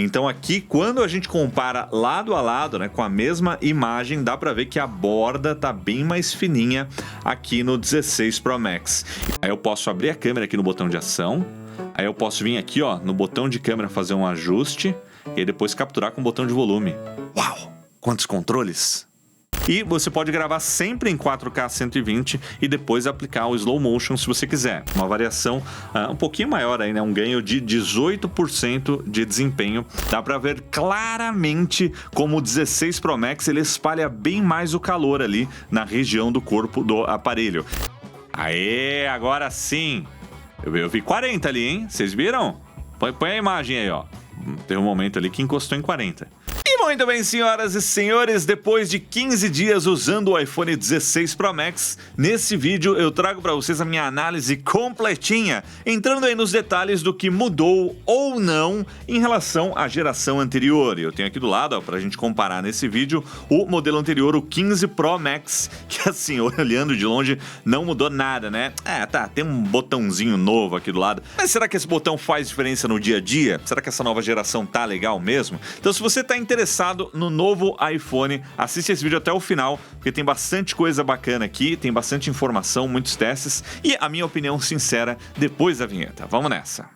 Então aqui, quando a gente compara lado a lado, né, com a mesma imagem, dá para ver que a borda tá bem mais fininha aqui no 16 Pro Max. Aí eu posso abrir a câmera aqui no botão de ação, aí eu posso vir aqui, ó, no botão de câmera fazer um ajuste e depois capturar com o botão de volume. Uau! Quantos controles! E você pode gravar sempre em 4K 120 e depois aplicar o slow motion se você quiser. Uma variação um pouquinho maior aí, né? Um ganho de 18% de desempenho. Dá para ver claramente como o 16 Pro Max ele espalha bem mais o calor ali na região do corpo do aparelho. Aê, agora sim! Eu vi 40 ali, hein? Vocês viram? Põe a imagem aí, ó. Tem um momento ali que encostou em 40. Muito bem, senhoras e senhores, depois de 15 dias usando o iPhone 16 Pro Max, nesse vídeo eu trago para vocês a minha análise completinha, entrando aí nos detalhes do que mudou ou não em relação à geração anterior. Eu tenho aqui do lado, para a gente comparar nesse vídeo, o modelo anterior, o 15 Pro Max, que assim, olhando de longe, não mudou nada, né? Tem um botãozinho novo aqui do lado, mas será que esse botão faz diferença no dia a dia? Será que essa nova geração tá legal mesmo? Então, se você tá interessado no novo iPhone, assiste esse vídeo até o final, porque tem bastante coisa bacana aqui, tem bastante informação, muitos testes e a minha opinião sincera depois da vinheta. Vamos nessa!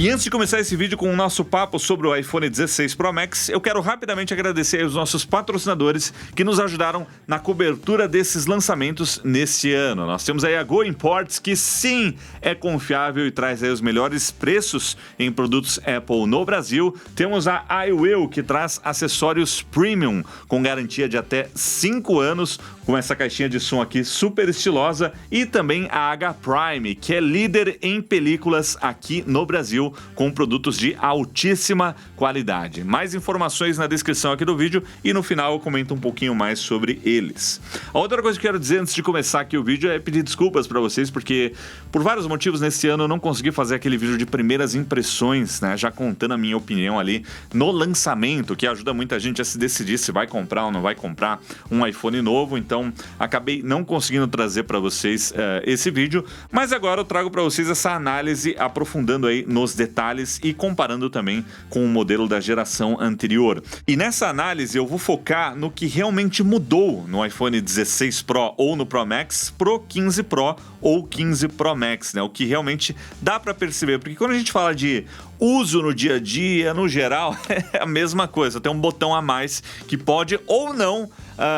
E antes de começar esse vídeo com o nosso papo sobre o iPhone 16 Pro Max, eu quero rapidamente agradecer aos nossos patrocinadores que nos ajudaram na cobertura desses lançamentos neste ano. Nós temos aí a Go Imports, que sim, é confiável e traz aí os melhores preços em produtos Apple no Brasil. Temos a iWill, que traz acessórios premium com garantia de até 5 anos, com essa caixinha de som aqui super estilosa. E também a H Prime, que é líder em películas aqui no Brasil, com produtos de altíssima qualidade. Mais informações na descrição aqui do vídeo e no final eu comento um pouquinho mais sobre eles. A outra coisa que eu quero dizer antes de começar aqui o vídeo é pedir desculpas para vocês, porque por vários motivos nesse ano eu não consegui fazer aquele vídeo de primeiras impressões, né? Já contando a minha opinião ali no lançamento, que ajuda muita gente a se decidir se vai comprar ou não vai comprar um iPhone novo. Então acabei não conseguindo trazer para vocês esse vídeo, mas agora eu trago para vocês essa análise aprofundando aí nos detalhes e comparando também com o modelo da geração anterior. E nessa análise eu vou focar no que realmente mudou no iPhone 16 Pro ou no Pro Max pro 15 Pro ou 15 Pro Max, né? O que realmente dá para perceber, porque quando a gente fala de uso no dia a dia, no geral, é a mesma coisa, tem um botão a mais que pode ou não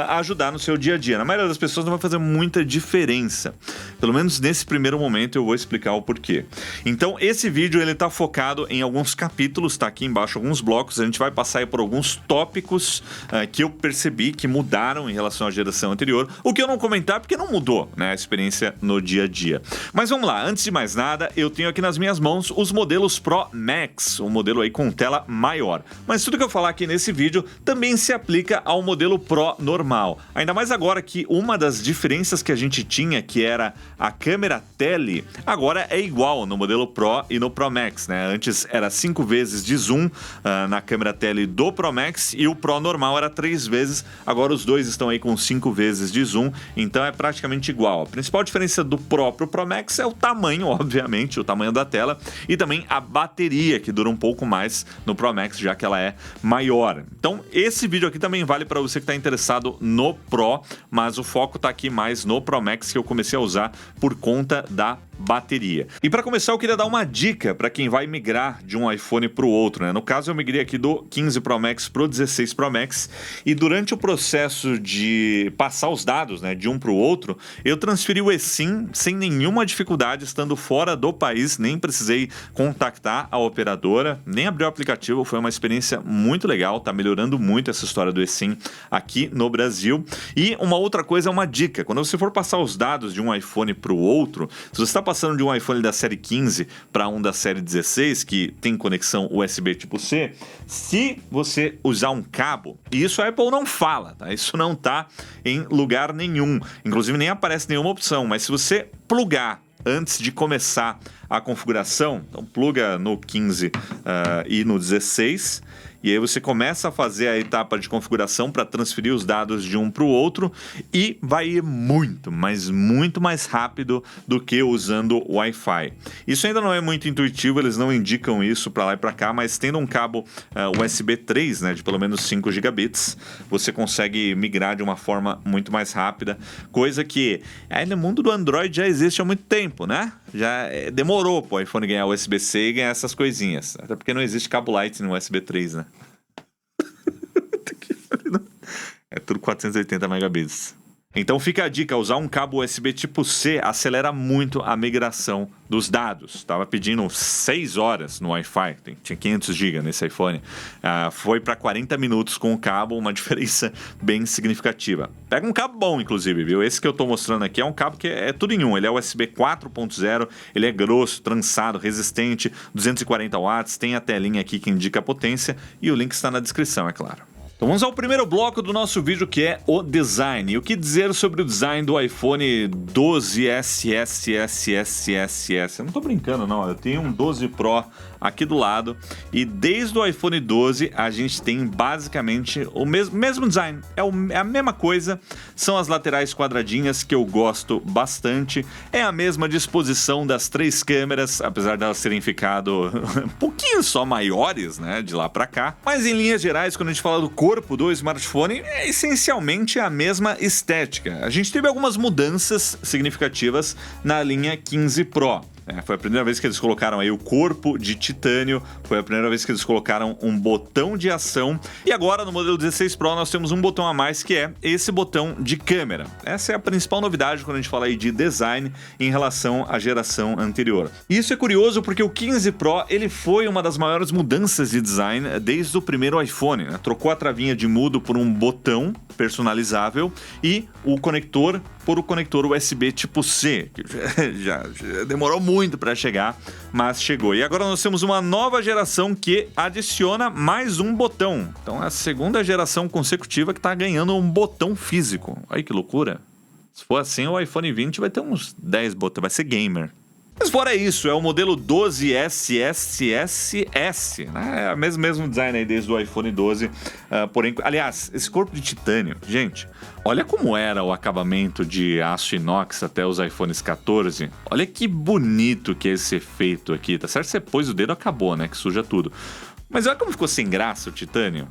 ajudar no seu dia a dia. Na maioria das pessoas não vai fazer muita diferença. Pelo menos nesse primeiro momento eu vou explicar o porquê. Então esse vídeo ele tá focado em alguns capítulos, tá aqui embaixo alguns blocos, a gente vai passar aí por alguns tópicos que eu percebi que mudaram em relação à geração anterior, o que eu não comentar porque não mudou, né, a experiência no dia a dia. Mas vamos lá, antes de mais nada, eu tenho aqui nas minhas mãos os modelos Pro Max, um modelo aí com tela maior. Mas tudo que eu falar aqui nesse vídeo também se aplica ao modelo Pro normal. Ainda mais agora que uma das diferenças que a gente tinha, que era a câmera tele, agora é igual no modelo Pro e no Pro Max, né? Antes era 5 vezes de zoom na câmera tele do Pro Max e o Pro normal era 3 vezes, agora os dois estão aí com 5 vezes de zoom, então é praticamente igual. A principal diferença do próprio Pro Max é o tamanho, obviamente, o tamanho da tela e também a bateria, que dura um pouco mais no Pro Max, já que ela é maior. Então esse vídeo aqui também vale para você que está interessado no Pro, mas o foco tá aqui mais no Pro Max, que eu comecei a usar por conta da bateria. E para começar eu queria dar uma dica para quem vai migrar de um iPhone para o outro, né? No caso eu migrei aqui do 15 Pro Max pro 16 Pro Max e durante o processo de passar os dados, né, de um para o outro, eu transferi o eSIM sem nenhuma dificuldade, estando fora do país, nem precisei contactar a operadora, nem abrir o aplicativo, foi uma experiência muito legal, tá melhorando muito essa história do eSIM aqui no Brasil. E uma outra coisa, uma dica, quando você for passar os dados de um iPhone para o outro, se você está passando de um iPhone da série 15 para um da série 16, que tem conexão USB tipo C, se você usar um cabo, e isso a Apple não fala, tá? Isso não tá em lugar nenhum, inclusive nem aparece nenhuma opção, mas se você plugar antes de começar a configuração, então pluga no 15 e no 16, e aí você começa a fazer a etapa de configuração para transferir os dados de um para o outro e vai ir muito, mas muito mais rápido do que usando o Wi-Fi. Isso ainda não é muito intuitivo, eles não indicam isso para lá e para cá, mas tendo um cabo USB 3, né, de pelo menos 5 gigabits, você consegue migrar de uma forma muito mais rápida, coisa que no mundo do Android já existe há muito tempo, né? Já demorou pro iPhone ganhar USB-C e ganhar essas coisinhas, até porque não existe cabo Lightning no USB 3, né? É tudo 480 megabits. Então fica a dica, usar um cabo USB tipo C acelera muito a migração dos dados. Estava pedindo 6 horas no Wi-Fi, tinha 500 GB nesse iPhone. Foi para 40 minutos com o cabo, uma diferença bem significativa. Pega um cabo bom, inclusive, viu? Esse que eu estou mostrando aqui é um cabo que é tudo em um. Ele é USB 4.0, ele é grosso, trançado, resistente, 240 watts, tem a telinha aqui que indica a potência e o link está na descrição, é claro. Então vamos ao primeiro bloco do nosso vídeo, que é o design. E o que dizer sobre o design do iPhone 12S. Eu não tô brincando, não. Eu tenho um 12 Pro aqui do lado. E desde o iPhone 12 a gente tem basicamente o mesmo design. É a mesma coisa. São as laterais quadradinhas, que eu gosto bastante. É a mesma disposição das 3 câmeras, apesar de elas terem ficado um pouquinho só maiores, né, de lá pra cá. Mas em linhas gerais, quando a gente fala do corpo do smartphone, é essencialmente a mesma estética. A gente teve algumas mudanças significativas na linha 15 Pro. Foi a primeira vez que eles colocaram aí o corpo de titânio, foi a primeira vez que eles colocaram um botão de ação, e agora no modelo 16 Pro nós temos um botão a mais, que é esse botão de câmera. Essa é a principal novidade quando a gente fala aí de design em relação à geração anterior. Isso é curioso porque o 15 Pro ele foi uma das maiores mudanças de design desde o primeiro iPhone, né? Trocou a travinha de mudo por um botão personalizável e o conector por o conector USB tipo C, que já demorou muito para chegar, mas chegou. E agora nós temos uma nova geração que adiciona mais um botão. Então é a segunda geração consecutiva que está ganhando um botão físico. Olha que loucura. Se for assim, o iPhone 20 vai ter uns 10 botões, vai ser gamer. Mas fora isso, é o modelo 12SSSS, né? É o mesmo design aí desde o iPhone 12. Porém, aliás, esse corpo de titânio, gente, olha como era o acabamento de aço inox até os iPhones 14. Olha que bonito que é esse efeito aqui, tá certo? Você pôs o dedo, acabou, né? Que suja tudo. Mas olha como ficou sem graça o titânio.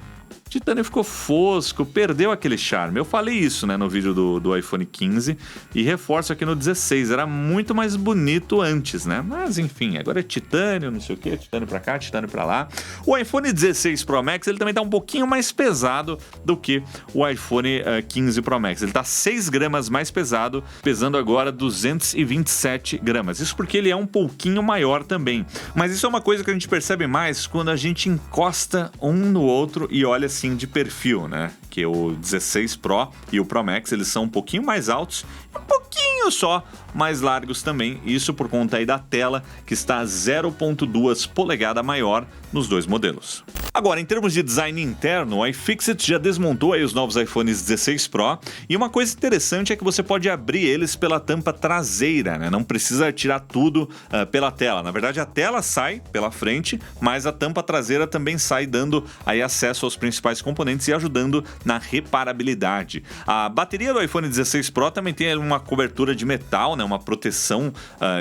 O titânio ficou fosco, perdeu aquele charme. Eu falei isso, né, no vídeo do iPhone 15 e reforço aqui no 16. Era muito mais bonito antes, né? Mas enfim, agora é titânio, não sei o que, titânio pra cá, titânio pra lá. O iPhone 16 Pro Max, ele também tá um pouquinho mais pesado do que o iPhone 15 Pro Max. Ele tá 6 gramas mais pesado, pesando agora 227 gramas. Isso porque ele é um pouquinho maior também. Mas isso é uma coisa que a gente percebe mais quando a gente encosta um no outro e olha assim de perfil, né? Que o 16 Pro e o Pro Max, eles são um pouquinho mais altos, um pouquinho só mais largos também, isso por conta aí da tela, que está 0.2 polegada maior nos dois modelos. Agora, em termos de design interno, o iFixit já desmontou aí os novos iPhones 16 Pro, e uma coisa interessante é que você pode abrir eles pela tampa traseira, né? Não precisa tirar tudo pela tela. Na verdade, a tela sai pela frente, mas a tampa traseira também sai, dando aí acesso aos principais componentes e ajudando na reparabilidade. A bateria do iPhone 16 Pro também tem uma cobertura de metal, né? Uma proteção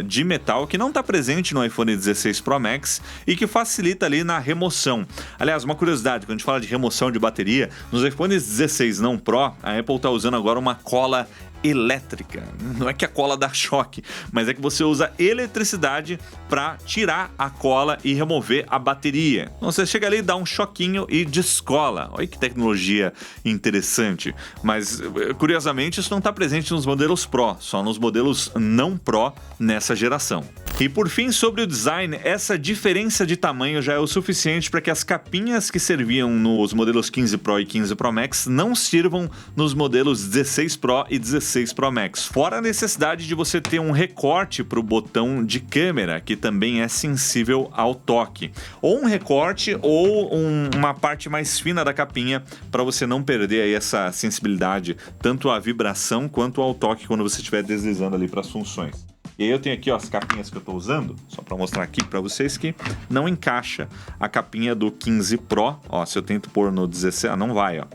de metal que não está presente no iPhone 16 Pro Max e que facilita ali na remoção. Aliás, uma curiosidade, quando a gente fala de remoção de bateria, nos iPhones 16 não Pro, a Apple está usando agora uma cola elétrica. Não é que a cola dá choque, mas é que você usa eletricidade para tirar a cola e remover a bateria. Então você chega ali, dá um choquinho e descola. Olha que tecnologia interessante. Mas, curiosamente, isso não está presente nos modelos Pro, só nos modelos não Pro nessa geração. E por fim, sobre o design, essa diferença de tamanho já é o suficiente para que as capinhas que serviam nos modelos 15 Pro e 15 Pro Max não sirvam nos modelos 16 Pro e 16 Pro Max. Fora a necessidade de você ter um recorte para o botão de câmera, que também é sensível ao toque. Ou um recorte ou uma parte mais fina da capinha para você não perder aí essa sensibilidade, tanto à vibração quanto ao toque quando você estiver deslizando ali para as funções. E aí eu tenho aqui, ó, as capinhas que eu tô usando, só para mostrar aqui para vocês que não encaixa a capinha do 15 Pro. Ó, se eu tento pôr no 16, não vai, ó.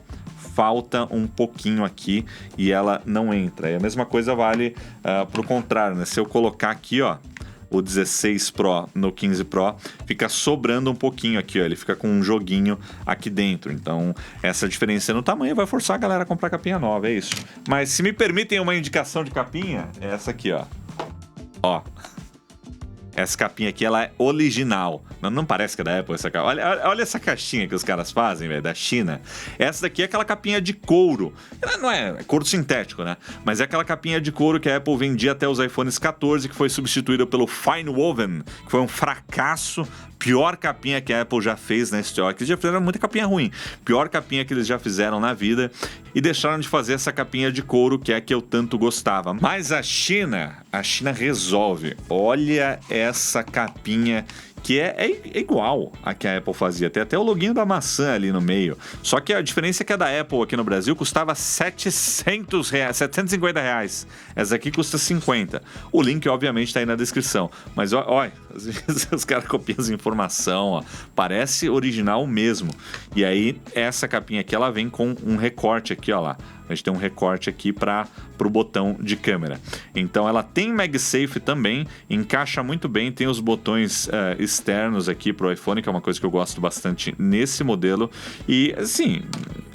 Falta um pouquinho aqui e ela não entra. E a mesma coisa vale pro contrário, né? Se eu colocar aqui, ó, o 16 Pro no 15 Pro, fica sobrando um pouquinho aqui, ó. Ele fica com um joguinho aqui dentro. Então, essa diferença no tamanho vai forçar a galera a comprar capinha nova, é isso. Mas se me permitem uma indicação de capinha, é essa aqui, ó. Ó. Essa capinha aqui, ela é original. Não parece que é da Apple essa capinha. Olha essa caixinha que os caras fazem, velho, da China. Essa daqui é aquela capinha de couro. Ela não é couro sintético, né? Mas é aquela capinha de couro que a Apple vendia até os iPhones 14, que foi substituída pelo Fine Woven, que foi um fracasso. Pior capinha que a Apple já fez na história. Eles já fizeram muita capinha ruim. Pior capinha que eles já fizeram na vida. E deixaram de fazer essa capinha de couro, que é a que eu tanto gostava. Mas a China resolve. Olha essa capinha que é igual a que a Apple fazia. Tem até o loginho da maçã ali no meio. Só que a diferença é que a da Apple aqui no Brasil custava R$750. Essa aqui custa 50. O link, obviamente, tá aí na descrição. Mas, olha, às vezes os caras copiam as informação, ó. Parece original mesmo. E aí, essa capinha aqui, ela vem com um recorte aqui, ó lá. A gente tem um recorte aqui para o botão de câmera. Então ela tem MagSafe também, encaixa muito bem, tem os botões externos aqui para o iPhone, que é uma coisa que eu gosto bastante nesse modelo. E assim,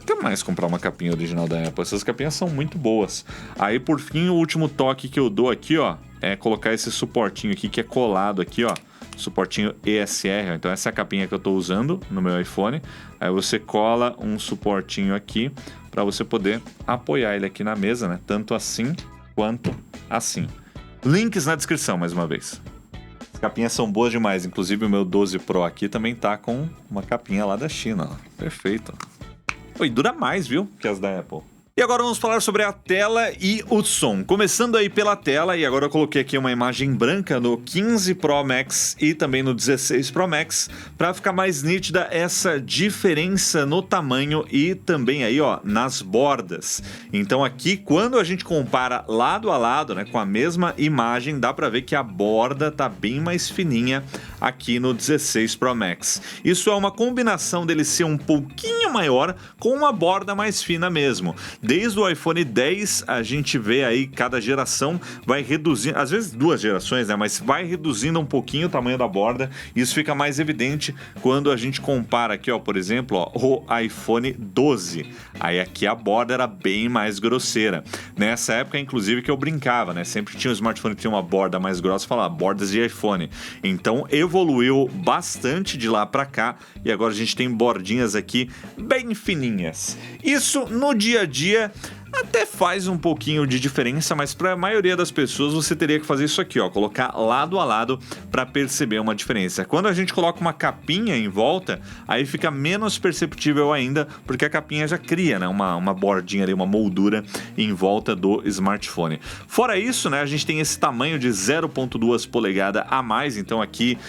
quer mais comprar uma capinha original da Apple? Essas capinhas são muito boas. Aí por fim, o último toque que eu dou aqui, ó, é colocar esse suportinho aqui que é colado aqui, ó. Suportinho ESR, então essa é a capinha que eu estou usando no meu iPhone. Aí você cola um suportinho aqui para você poder apoiar ele aqui na mesa, né? Tanto assim quanto assim. Links na descrição, mais uma vez. As capinhas são boas demais, inclusive o meu 12 Pro aqui também tá com uma capinha lá da China. Ó. Perfeito. E dura mais, viu, que as da Apple. E agora vamos falar sobre a tela e o som. Começando aí pela tela, e agora eu coloquei aqui uma imagem branca no 15 Pro Max e também no 16 Pro Max, para ficar mais nítida essa diferença no tamanho e também aí, ó, nas bordas. Então aqui, quando a gente compara lado a lado, né, com a mesma imagem, dá para ver que a borda tá bem mais fininha aqui no 16 Pro Max. Isso é uma combinação dele ser um pouquinho maior com uma borda mais fina mesmo. Desde o iPhone 10, a gente vê aí cada geração vai reduzindo, às vezes duas gerações, né? Mas vai reduzindo um pouquinho o tamanho da borda. Isso fica mais evidente quando a gente compara aqui, ó, por exemplo, ó, o iPhone 12. Aí aqui a borda era bem mais grosseira. Nessa época, inclusive, que eu brincava, né? Sempre tinha um smartphone que tinha uma borda mais grossa, falava bordas de iPhone. Então evoluiu bastante de lá para cá e agora a gente tem bordinhas aqui bem fininhas. Isso no dia a dia até faz um pouquinho de diferença, mas para a maioria das pessoas você teria que fazer isso aqui, ó, colocar lado a lado para perceber uma diferença. Quando a gente coloca uma capinha em volta, aí fica menos perceptível ainda, porque a capinha já cria, né, uma bordinha ali, uma moldura em volta do smartphone. Fora isso, né, a gente tem esse tamanho de 0.2 polegada a mais, então aqui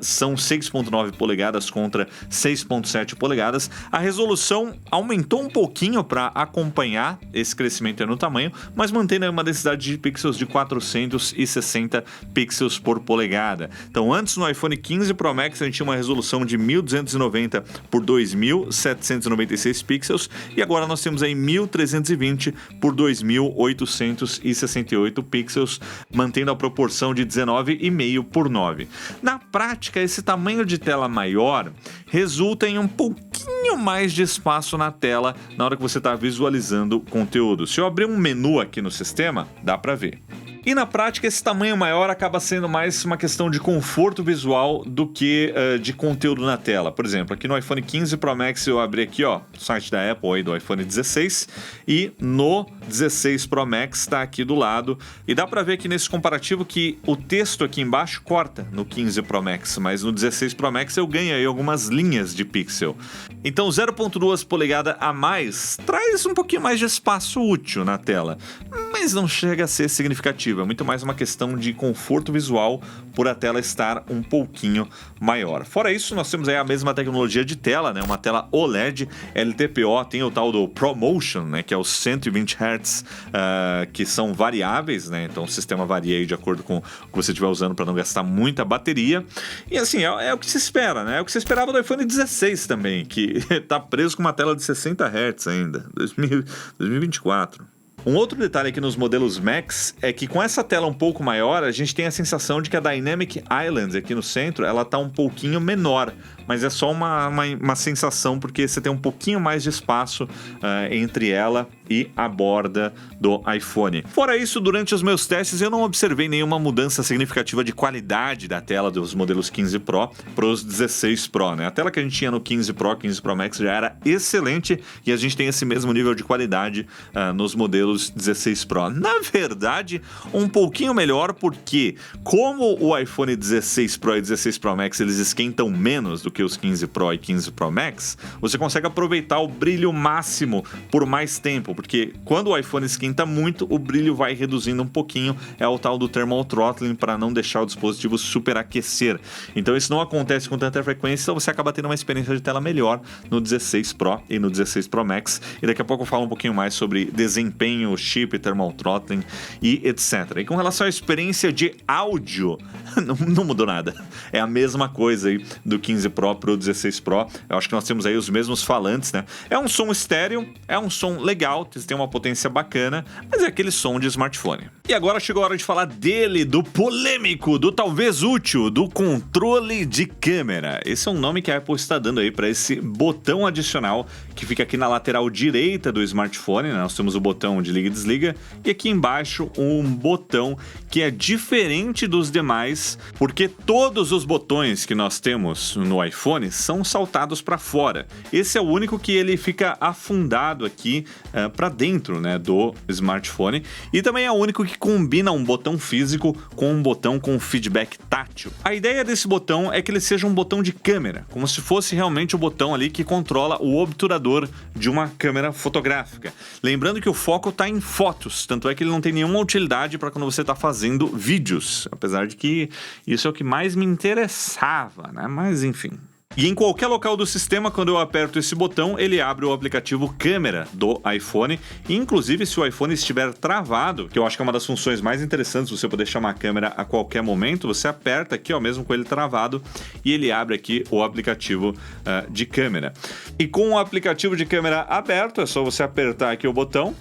são 6.9 polegadas contra 6.7 polegadas. A resolução aumentou um pouquinho para acompanhar esse crescimento no tamanho, mas mantendo uma densidade de pixels de 460 pixels por polegada. Então antes no iPhone 15 Pro Max a gente tinha uma resolução de 1290 por 2796 pixels e agora nós temos aí 1320 por 2868 pixels, mantendo a proporção de 19,5 por 9. Na prática, esse tamanho de tela maior resulta em um pouquinho mais de espaço na tela na hora que você está visualizando conteúdo. Se eu abrir um menu aqui no sistema, dá para ver. E na prática, esse tamanho maior acaba sendo mais uma questão de conforto visual do que de conteúdo na tela. Por exemplo, aqui no iPhone 15 Pro Max eu abri aqui, ó, o site da Apple aí do iPhone 16 e no 16 Pro Max está aqui do lado. E dá para ver aqui nesse comparativo que o texto aqui embaixo corta no 15 Pro Max, mas no 16 Pro Max eu ganho aí algumas linhas de pixel. Então 0.2 polegada a mais traz um pouquinho mais de espaço útil na tela, mas não chega a ser significativo negativo, é muito mais uma questão de conforto visual por a tela estar um pouquinho maior. Fora isso, nós temos aí a mesma tecnologia de tela, né? Uma tela OLED, LTPO, tem o tal do ProMotion, né? Que é os 120 Hz, que são variáveis, né? Então o sistema varia aí de acordo com o que você estiver usando para não gastar muita bateria. E assim, é o que se espera, né? É o que se esperava do iPhone 16 também, que tá preso com uma tela de 60 Hz ainda, 2024. Um outro detalhe aqui nos modelos Max é que com essa tela um pouco maior, a gente tem a sensação de que a Dynamic Island aqui no centro, ela tá um pouquinho menor, mas é só uma sensação porque você tem um pouquinho mais de espaço entre ela e a borda do iPhone. Fora isso, durante os meus testes eu não observei nenhuma mudança significativa de qualidade da tela dos modelos 15 Pro para os 16 Pro, né? A tela que a gente tinha no 15 Pro, 15 Pro Max já era excelente e a gente tem esse mesmo nível de qualidade nos modelos 16 Pro. Na verdade, um pouquinho melhor porque como o iPhone 16 Pro e 16 Pro Max eles esquentam menos do que os 15 Pro e 15 Pro Max, você consegue aproveitar o brilho máximo por mais tempo, porque quando o iPhone esquenta muito, o brilho vai reduzindo um pouquinho, é o tal do thermal throttling para não deixar o dispositivo superaquecer. Então isso não acontece com tanta frequência, então você acaba tendo uma experiência de tela melhor no 16 Pro e no 16 Pro Max, e daqui a pouco eu falo um pouquinho mais sobre desempenho, chip, thermal throttling e etc. E com relação à experiência de áudio, não mudou nada. É a mesma coisa aí do 15 Pro pro 16 Pro. Eu acho que nós temos aí os mesmos falantes, né? É um som estéreo, é um som legal, tem uma potência bacana, mas é aquele som de smartphone. E agora chegou a hora de falar dele, do polêmico, do talvez útil, do controle de câmera. Esse é um nome que a Apple está dando aí para esse botão adicional que fica aqui na lateral direita do smartphone, né? Nós temos o botão de liga e desliga e aqui embaixo um botão que é diferente dos demais, porque todos os botões que nós temos no iPhone são saltados para fora. Esse é o único que ele fica afundado aqui para dentro, né, do smartphone, e também é o único que combina um botão físico com um botão com feedback tátil. A ideia desse botão é que ele seja um botão de câmera, como se fosse realmente o botão ali que controla o obturador de uma câmera fotográfica. Lembrando que o foco está em fotos, tanto é que ele não tem nenhuma utilidade para quando você está fazendo vídeos, apesar de que isso é o que mais me interessava, né? Mas enfim. E em qualquer local do sistema, quando eu aperto esse botão, ele abre o aplicativo câmera do iPhone. E, inclusive, se o iPhone estiver travado, que eu acho que é uma das funções mais interessantes, você poder chamar a câmera a qualquer momento, você aperta aqui, ó, mesmo com ele travado, e ele abre aqui o aplicativo de câmera. E com o aplicativo de câmera aberto, é só você apertar aqui o botão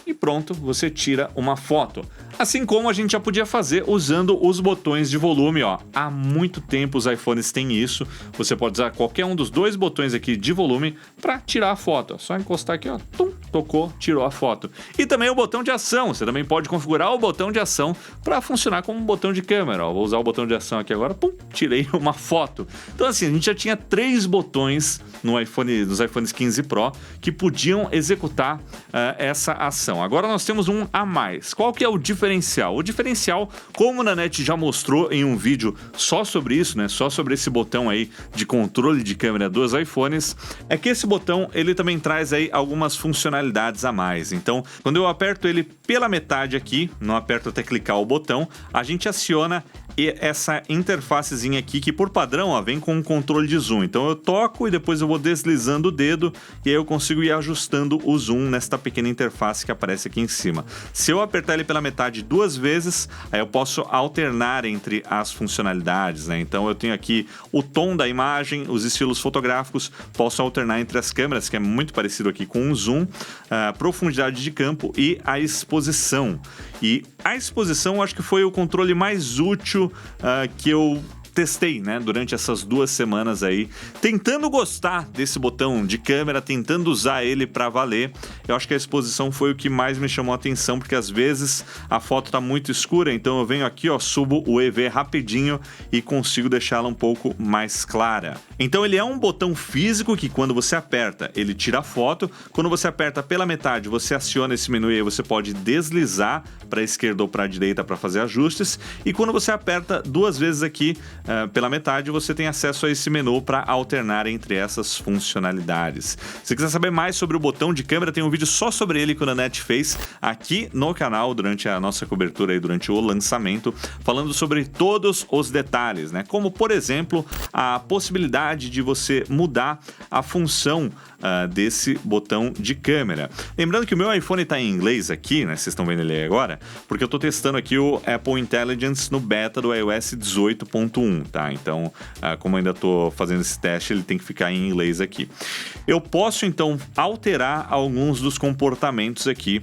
e pronto, você tira uma foto. Assim como a gente já podia fazer usando os botões de volume, ó. Há muito tempo os iPhones têm isso. Você pode usar qualquer um dos dois botões aqui de volume para tirar a foto. Ó. Só encostar aqui, ó, tum, tocou, tirou a foto. E também o botão de ação. Você também pode configurar o botão de ação para funcionar como um botão de câmera. Ó. Vou usar o botão de ação aqui agora, pum, tirei uma foto. Então assim, a gente já tinha 3 botões no iPhone, nos iPhones 15 Pro que podiam executar essa ação. Agora nós temos um a mais. Qual que é o diferencial? O diferencial, como o Nanete já mostrou em um vídeo só sobre isso, né? Só sobre esse botão aí de controle de câmera dos iPhones, é que esse botão ele também traz aí algumas funcionalidades a mais. Então, quando eu aperto ele pela metade aqui, não aperto até clicar o botão, a gente aciona essa interfacezinha aqui que por padrão ó, vem com um controle de zoom. Então eu toco e depois eu vou deslizando o dedo e aí eu consigo ir ajustando o zoom nesta pequena interface que aparece aqui em cima. Se eu apertar ele pela metade 2 vezes, aí eu posso alternar entre as funcionalidades, né? Então eu tenho aqui o tom da imagem, os estilos fotográficos, posso alternar entre as câmeras, que é muito parecido aqui com o zoom, profundidade de campo e a exposição. E a exposição eu acho que foi o controle mais útil que eu testei, né, durante essas 2 semanas aí, tentando gostar desse botão de câmera, tentando usar ele para valer. Eu acho que a exposição foi o que mais me chamou a atenção, porque às vezes a foto tá muito escura, então eu venho aqui, ó, subo o EV rapidinho e consigo deixá-la um pouco mais clara. Então ele é um botão físico que quando você aperta, ele tira a foto. Quando você aperta pela metade, você aciona esse menu e aí você pode deslizar para a esquerda ou para a direita para fazer ajustes. E quando você aperta 2 vezes aqui, pela metade, você tem acesso a esse menu para alternar entre essas funcionalidades. Se quiser saber mais sobre o botão de câmera, tem um vídeo só sobre ele que o Nanete fez aqui no canal durante a nossa cobertura aí, durante o lançamento, falando sobre todos os detalhes, né? Como, por exemplo, a possibilidade de você mudar a função desse botão de câmera. Lembrando que o meu iPhone está em inglês aqui, né? Vocês estão vendo ele aí agora, porque eu estou testando aqui o Apple Intelligence no beta do iOS 18.1, tá? Então, como eu ainda estou fazendo esse teste, ele tem que ficar em inglês aqui. Eu posso, então, alterar alguns dos comportamentos aqui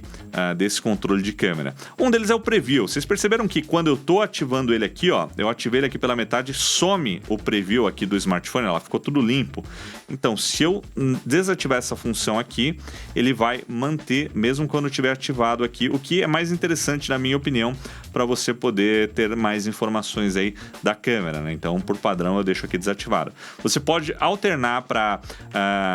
desse controle de câmera. Um deles é o preview. Vocês perceberam que quando eu estou ativando ele aqui, ó, eu ativei ele aqui pela metade, some o preview aqui do smartphone, ela ficou tudo limpo. Então, se eu desativar essa função aqui, ele vai manter, mesmo quando estiver ativado aqui, o que é mais interessante, na minha opinião, para você poder ter mais informações aí da câmera, né? Então, por padrão, eu deixo aqui desativado. Você pode alternar para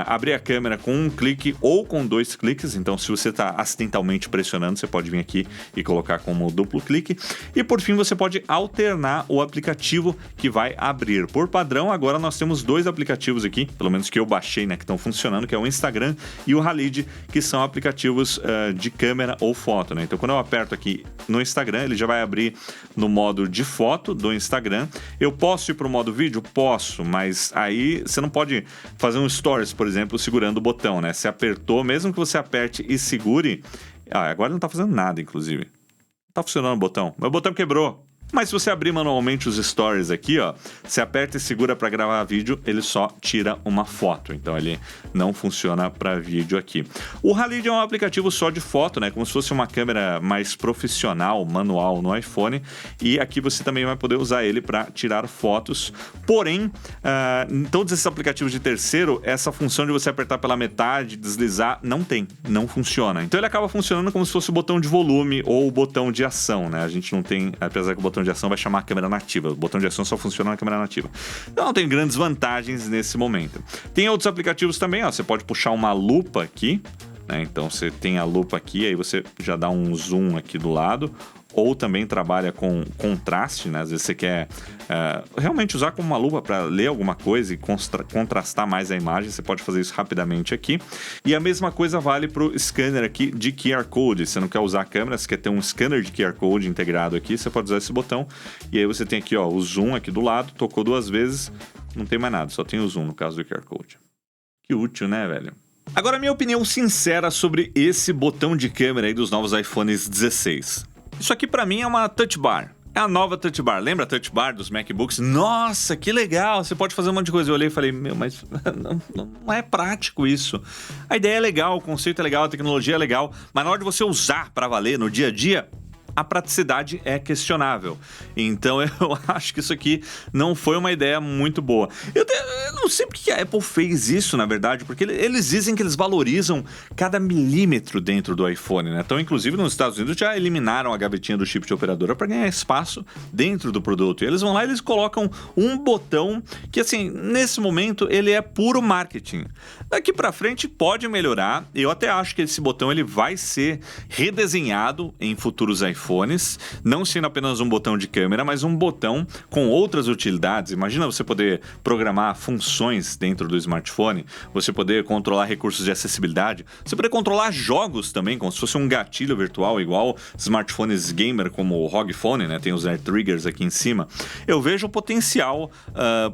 abrir a câmera com um clique ou com 2 cliques. Então, se você está acidentalmente pressionando, você pode vir aqui e colocar como duplo clique. E, por fim, você pode alternar o aplicativo que vai abrir. Por padrão, agora nós temos 2 aplicativos aqui, pelo menos que eu baixei, né, que estão funcionando, que é o Instagram e o Halid, que são aplicativos de câmera ou foto, né? Então, quando eu aperto aqui no Instagram, ele já vai abrir no modo de foto do Instagram. Eu posso ir para o modo vídeo? Posso, mas aí você não pode fazer um stories, por exemplo, segurando o botão, né? Se apertou, mesmo que você aperte e segure... agora não tá fazendo nada, inclusive. Não tá funcionando o botão. Meu botão quebrou. Mas se você abrir manualmente os stories aqui, ó, você aperta e segura para gravar vídeo, ele só tira uma foto. Então ele não funciona para vídeo aqui. O Halid é um aplicativo só de foto, né? Como se fosse uma câmera mais profissional, manual no iPhone. E aqui você também vai poder usar ele para tirar fotos. Porém, em todos esses aplicativos de terceiro, essa função de você apertar pela metade, deslizar, não funciona. Então ele acaba funcionando como se fosse o botão de volume ou o botão de ação, né? A gente não tem, apesar que o botão de ação vai chamar a câmera nativa. O botão de ação só funciona na câmera nativa. Então não tem grandes vantagens nesse momento. Tem outros aplicativos também, ó. Você pode puxar uma lupa aqui, né? Então você tem a lupa aqui, aí você já dá um zoom aqui do lado. Ou também trabalha com contraste, né? Às vezes você quer realmente usar como uma lupa para ler alguma coisa e contrastar mais a imagem. Você pode fazer isso rapidamente aqui. E a mesma coisa vale para o scanner aqui de QR Code. Você não quer usar a câmera, você quer ter um scanner de QR Code integrado aqui, você pode usar esse botão. E aí você tem aqui, ó, o zoom aqui do lado, tocou 2 vezes, não tem mais nada, só tem o zoom no caso do QR Code. Que útil, né, velho? Agora, minha opinião sincera sobre esse botão de câmera aí dos novos iPhones 16. Isso aqui pra mim é uma touch bar. É a nova touch bar. Lembra a touch bar dos MacBooks? Nossa, que legal! Você pode fazer um monte de coisa. Eu olhei e falei, mas não é prático isso. A ideia é legal, o conceito é legal, a tecnologia é legal, mas na hora de você usar pra valer no dia a dia, a praticidade é questionável. Então eu acho que isso aqui não foi uma ideia muito boa. Eu não sei porque a Apple fez isso, na verdade, porque eles dizem que eles valorizam cada milímetro dentro do iPhone, né? Então, inclusive, nos Estados Unidos já eliminaram a gavetinha do chip de operadora para ganhar espaço dentro do produto. E eles vão lá e eles colocam um botão que, assim, nesse momento, ele é puro marketing. Daqui para frente pode melhorar. Eu até acho que esse botão ele vai ser redesenhado em futuros iPhones, não sendo apenas um botão de câmera, mas um botão com outras utilidades. Imagina você poder programar funções dentro do smartphone, você poder controlar recursos de acessibilidade, você poder controlar jogos também, como se fosse um gatilho virtual, igual smartphones gamer como o ROG Phone, né? Tem os Air Triggers aqui em cima. Eu vejo o potencial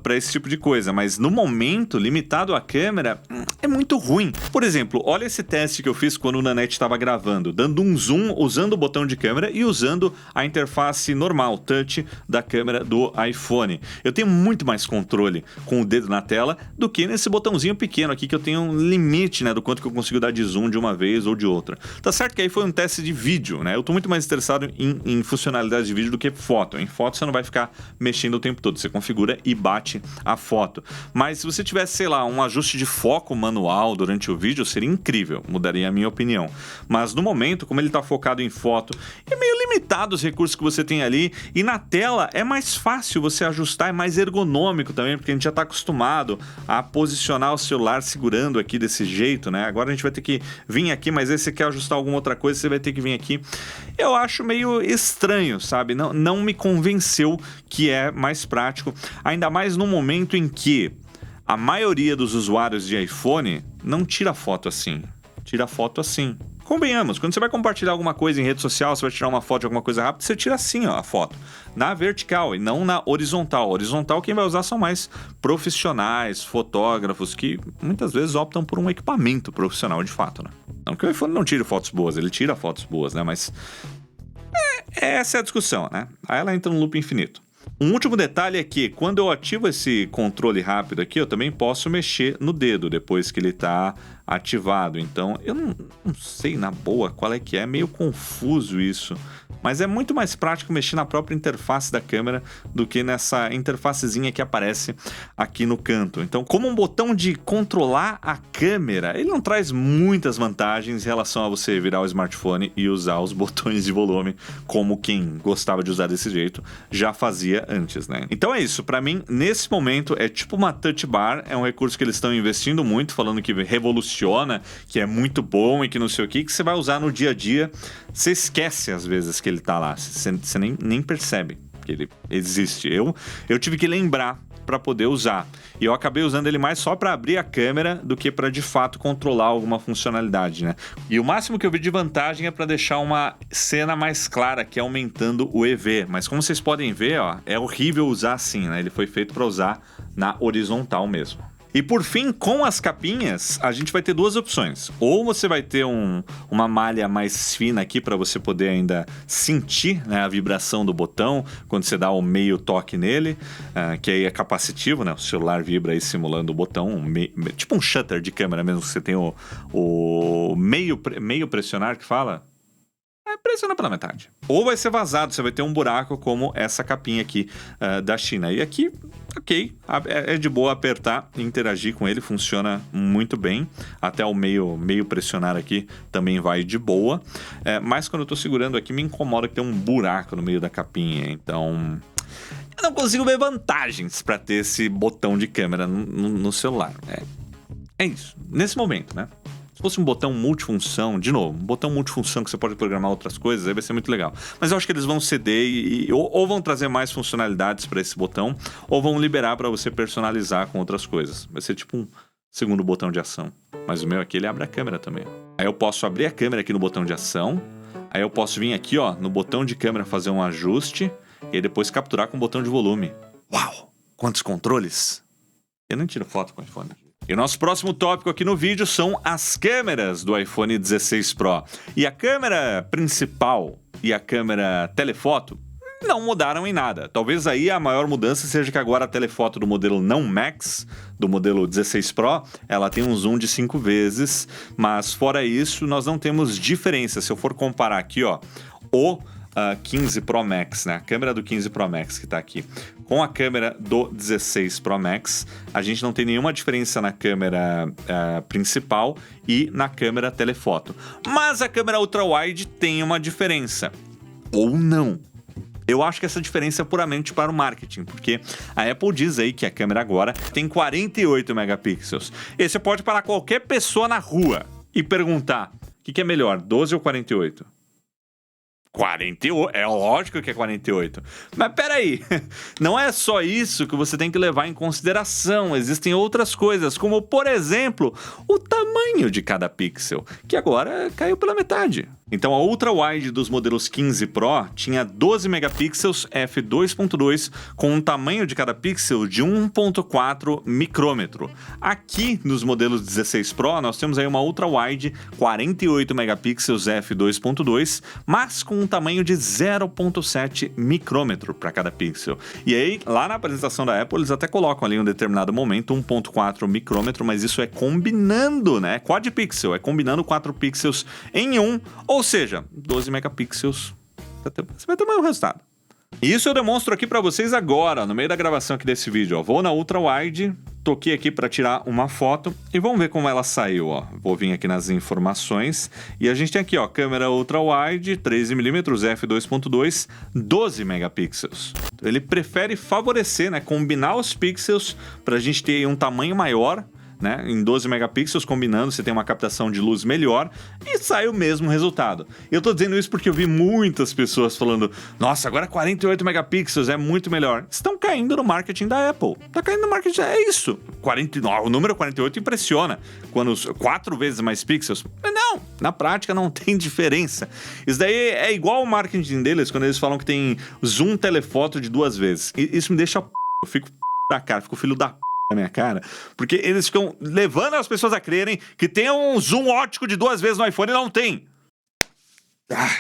para esse tipo de coisa, mas no momento, limitado à câmera, é muito ruim. Por exemplo, olha esse teste que eu fiz quando o Nanete estava gravando, dando um zoom, usando o botão de câmera e usando a interface normal, touch, da câmera do iPhone. Eu tenho muito mais controle com o dedo na tela do que nesse botãozinho pequeno aqui, que eu tenho um limite, né, do quanto que eu consigo dar de zoom de uma vez ou de outra. Tá certo que aí foi um teste de vídeo, né? Eu tô muito mais interessado em funcionalidades de vídeo do que foto. Em foto você não vai ficar mexendo o tempo todo, você configura e bate a foto. Mas se você tivesse, sei lá, um ajuste de foco manual durante o vídeo, seria incrível, mudaria a minha opinião. Mas no momento, como ele tá focado em foto, é meio limitado os recursos que você tem ali, e na tela é mais fácil você ajustar, é mais ergonômico também, porque a gente já está acostumado a posicionar o celular segurando aqui desse jeito, né? Agora a gente vai ter que vir aqui, mas aí você quer ajustar alguma outra coisa, você vai ter que vir aqui. Eu acho meio estranho, sabe? Não me convenceu que é mais prático, ainda mais no momento em que a maioria dos usuários de iPhone não tira foto assim. Tira foto assim. Convenhamos, quando você vai compartilhar alguma coisa em rede social, você vai tirar uma foto de alguma coisa rápida, você tira assim, ó, a foto. Na vertical e não na horizontal. Horizontal quem vai usar são mais profissionais, fotógrafos, que muitas vezes optam por um equipamento profissional de fato, né? Não que o iPhone não tire fotos boas, ele tira fotos boas, né? Mas essa é a discussão, né? Aí ela entra num loop infinito. Um último detalhe é que quando eu ativo esse controle rápido aqui, eu também posso mexer no dedo depois que ele está ativado. Então, eu não sei na boa qual é que é meio confuso isso. Mas é muito mais prático mexer na própria interface da câmera do que nessa interfacezinha que aparece aqui no canto. Então, como um botão de controlar a câmera, ele não traz muitas vantagens em relação a você virar o smartphone e usar os botões de volume como quem gostava de usar desse jeito já fazia antes, né? Então é isso, pra mim, nesse momento é tipo uma touch bar, é um recurso que eles estão investindo muito, falando que revoluciona, que é muito bom e que não sei o que você vai usar no dia a dia. Você esquece às vezes que ele tá lá, você nem percebe que ele existe. Eu tive que lembrar para poder usar. E eu acabei usando ele mais só para abrir a câmera do que para de fato controlar alguma funcionalidade, né? E o máximo que eu vi de vantagem é para deixar uma cena mais clara, que é aumentando o EV. Mas como vocês podem ver, ó, é horrível usar assim, né? Ele foi feito para usar na horizontal mesmo. E por fim, com as capinhas, a gente vai ter duas opções. Ou você vai ter uma malha mais fina aqui para você poder ainda sentir, né, a vibração do botão quando você dá o meio toque nele, que aí é capacitivo, né? O celular vibra aí simulando o botão, tipo um shutter de câmera mesmo, que você tem o meio pressionar que fala. Pressiona pela metade. Ou vai ser vazado, você vai ter um buraco como essa capinha aqui da China. E aqui, ok, é de boa apertar e interagir com ele, funciona muito bem. Até o meio pressionar aqui também vai de boa. Mas quando eu tô segurando aqui, me incomoda que tem um buraco no meio da capinha. Então, eu não consigo ver vantagens para ter esse botão de câmera no celular. É isso, nesse momento, né? Se fosse um botão multifunção, de novo, um botão multifunção que você pode programar outras coisas, aí vai ser muito legal. Mas eu acho que eles vão ceder ou vão trazer mais funcionalidades para esse botão, ou vão liberar para você personalizar com outras coisas. Vai ser tipo um segundo botão de ação. Mas o meu aqui, ele abre a câmera também. Aí eu posso abrir a câmera aqui no botão de ação, aí eu posso vir aqui, ó, no botão de câmera fazer um ajuste, e depois capturar com o botão de volume. Uau! Quantos controles! Eu não tiro foto com o iPhone. E o nosso próximo tópico aqui no vídeo são as câmeras do iPhone 16 Pro. E a câmera principal e a câmera telefoto não mudaram em nada. Talvez aí a maior mudança seja que agora a telefoto do modelo não Max, do modelo 16 Pro, ela tem um zoom de 5 vezes, mas fora isso nós não temos diferença. Se eu for comparar aqui, ó, o 15 Pro Max, né? A câmera do 15 Pro Max que tá aqui, com a câmera do 16 Pro Max, a gente não tem nenhuma diferença na câmera principal e na câmera telefoto. Mas a câmera ultra-wide tem uma diferença. Ou não. Eu acho que essa diferença é puramente para o marketing, porque a Apple diz aí que a câmera agora tem 48 megapixels. E você pode parar qualquer pessoa na rua e perguntar, o que é melhor, 12 ou 48? 48, é lógico que é 48. Mas peraí, não é só isso que você tem que levar em consideração. Existem outras coisas, como por exemplo, o tamanho de cada pixel, que agora caiu pela metade. Então a ultra-wide dos modelos 15 Pro tinha 12 megapixels f2.2 com um tamanho de cada pixel de 1.4 micrômetro. Aqui nos modelos 16 Pro nós temos aí uma ultra-wide 48 megapixels f2.2, mas com um tamanho de 0.7 micrômetro para cada pixel. E aí, lá na apresentação da Apple, eles até colocam ali em um determinado momento 1.4 micrômetro, mas isso é combinando, né? Quad pixel, é combinando 4 pixels em um, ou seja, 12 megapixels. Você vai ter o mesmo resultado. E isso eu demonstro aqui para vocês agora, no meio da gravação aqui desse vídeo. Ó. Vou na ultra wide, toquei aqui para tirar uma foto e vamos ver como ela saiu, ó. Vou vir aqui nas informações e a gente tem aqui, ó, câmera ultra wide, 13mm f2.2, 12 megapixels. Ele prefere favorecer, né, combinar os pixels para a gente ter um tamanho maior, né, em 12 megapixels, combinando, você tem uma captação de luz melhor e sai o mesmo resultado. Eu tô dizendo isso porque eu vi muitas pessoas falando: nossa, agora 48 megapixels é muito melhor. Estão caindo no marketing da Apple. Tá caindo no marketing, é isso. O número 48 impressiona, quando 4 vezes mais pixels. Mas não, na prática não tem diferença. Isso daí é igual o marketing deles, quando eles falam que tem zoom telefoto de 2 vezes. E isso me deixa eu fico da cara, fico filho da na minha cara, porque eles ficam levando as pessoas a crerem que tem um zoom óptico de 2 vezes no iPhone e não tem. Ai,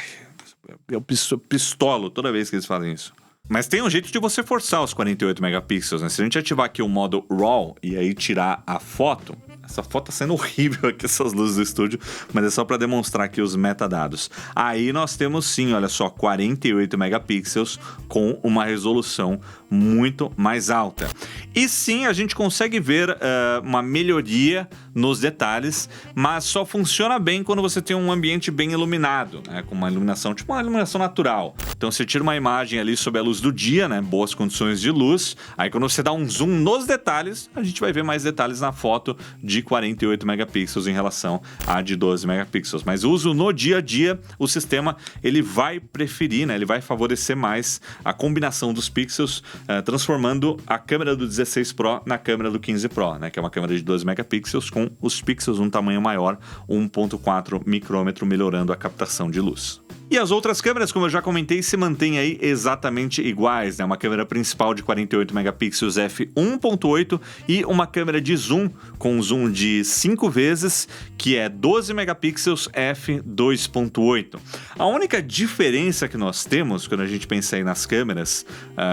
eu pistolo toda vez que eles fazem isso. Mas tem um jeito de você forçar os 48 megapixels, né? Se a gente ativar aqui o modo RAW e aí tirar a foto, essa foto tá sendo horrível aqui, essas luzes do estúdio, mas é só para demonstrar aqui os metadados. Aí nós temos sim, olha só, 48 megapixels com uma resolução muito mais alta. E sim, a gente consegue ver uma melhoria nos detalhes, mas só funciona bem quando você tem um ambiente bem iluminado, né? Com uma iluminação, tipo uma iluminação natural. Então você tira uma imagem ali sob a luz do dia, né? Boas condições de luz. Aí quando você dá um zoom nos detalhes, a gente vai ver mais detalhes na foto de 48 megapixels em relação à de 12 megapixels. Mas o uso no dia a dia, o sistema ele vai preferir, né? Ele vai favorecer mais a combinação dos pixels, transformando a câmera do 16 Pro na câmera do 15 Pro, né? Que é uma câmera de 12 megapixels com os pixels um tamanho maior, 1.4 micrômetro, melhorando a captação de luz. E as outras câmeras, como eu já comentei, se mantêm aí exatamente iguais, né? Uma câmera principal de 48 megapixels f1.8 e uma câmera de zoom com zoom de 5 vezes, que é 12 megapixels f2.8. A única diferença que nós temos quando a gente pensa aí nas câmeras,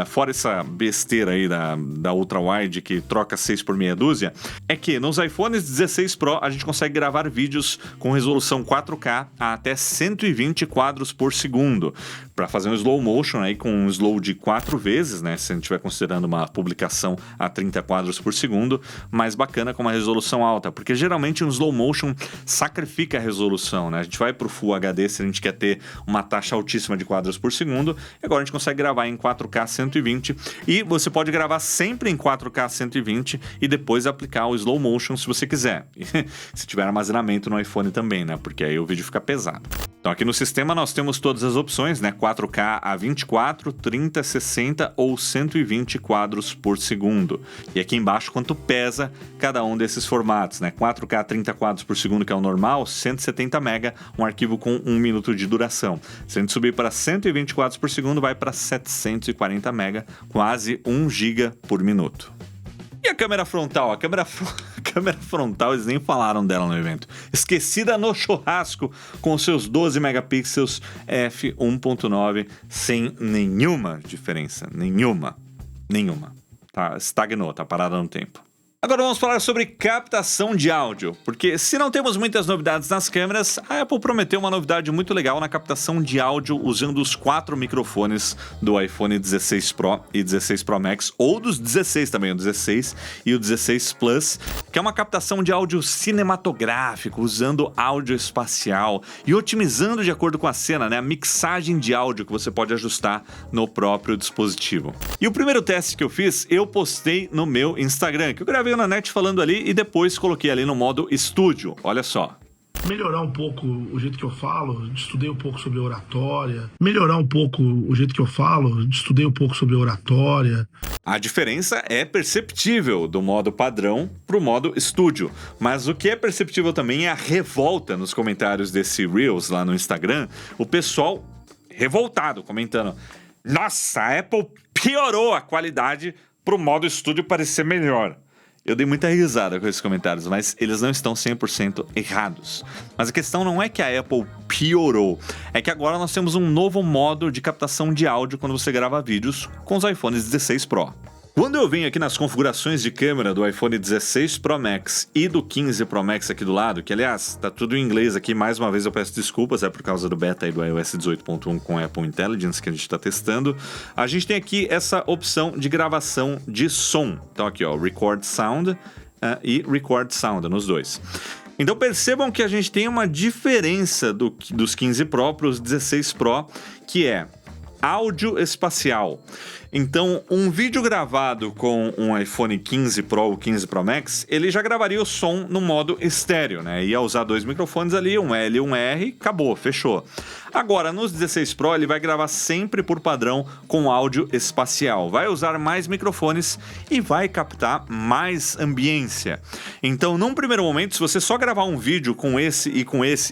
fora essa besteira aí da ultra wide que troca 6 por meia dúzia, é que nos iPhones 16 Pro a gente consegue gravar vídeos com resolução 4K a até 120 quadros por segundo, para fazer um slow motion aí com um slow de 4 vezes, né, se a gente estiver considerando uma publicação a 30 quadros por segundo, mais bacana com uma resolução alta, porque geralmente um slow motion sacrifica a resolução, né? A gente vai para o Full HD se a gente quer ter uma taxa altíssima de quadros por segundo, e agora a gente consegue gravar em 4K 120, e você pode gravar sempre em 4K 120 e depois aplicar o slow motion se você quiser, se tiver armazenamento no iPhone também, né, porque aí o vídeo fica pesado. Então aqui no sistema nós temos todas as opções, né? 4K a 24, 30, 60 ou 120 quadros por segundo. E aqui embaixo quanto pesa cada um desses formatos, né? 4K a 30 quadros por segundo, que é o normal, 170 MB, um arquivo com 1 minuto de duração. Se a gente subir para 120 quadros por segundo, vai para 740 MB, quase 1 GB por minuto. E a câmera frontal? A câmera frontal, eles nem falaram dela no evento. Esquecida no churrasco, com seus 12 megapixels f1.9, sem nenhuma diferença. Nenhuma. Tá, estagnou, tá parada no tempo. Agora vamos falar sobre captação de áudio, porque se não temos muitas novidades nas câmeras, a Apple prometeu uma novidade muito legal na captação de áudio usando os 4 microfones do iPhone 16 Pro e 16 Pro Max, ou dos 16 também, o 16 e o 16 Plus, que é uma captação de áudio cinematográfico, usando áudio espacial e otimizando de acordo com a cena, né, a mixagem de áudio que você pode ajustar no próprio dispositivo. E o primeiro teste que eu fiz, eu postei no meu Instagram, que eu gravei na net falando ali e depois coloquei ali no modo estúdio, olha só. Melhorar um pouco o jeito que eu falo, estudei um pouco sobre oratória. Melhorar um pouco o jeito que eu falo, estudei um pouco sobre oratória. A diferença é perceptível do modo padrão pro modo estúdio, mas o que é perceptível também é a revolta nos comentários desse Reels lá no Instagram, o pessoal revoltado comentando: nossa, a Apple piorou a qualidade pro modo estúdio parecer melhor. Eu dei muita risada com esses comentários, mas eles não estão 100% errados. Mas a questão não é que a Apple piorou, é que agora nós temos um novo modo de captação de áudio quando você grava vídeos com os iPhones 16 Pro. Quando eu venho aqui nas configurações de câmera do iPhone 16 Pro Max e do 15 Pro Max aqui do lado, que aliás, tá tudo em inglês aqui, mais uma vez eu peço desculpas, é por causa do beta aí do iOS 18.1 com Apple Intelligence que a gente tá testando, a gente tem aqui essa opção de gravação de som. Então aqui ó, Record Sound e Record Sound nos dois. Então percebam que a gente tem uma diferença dos 15 Pro para os 16 Pro, que é áudio espacial. Então, um vídeo gravado com um iPhone 15 Pro ou 15 Pro Max, ele já gravaria o som no modo estéreo, né? Ia usar dois microfones ali, um L e um R, acabou, fechou. Agora, nos 16 Pro, ele vai gravar sempre por padrão com áudio espacial. Vai usar mais microfones e vai captar mais ambiência. Então, num primeiro momento, se você só gravar um vídeo com esse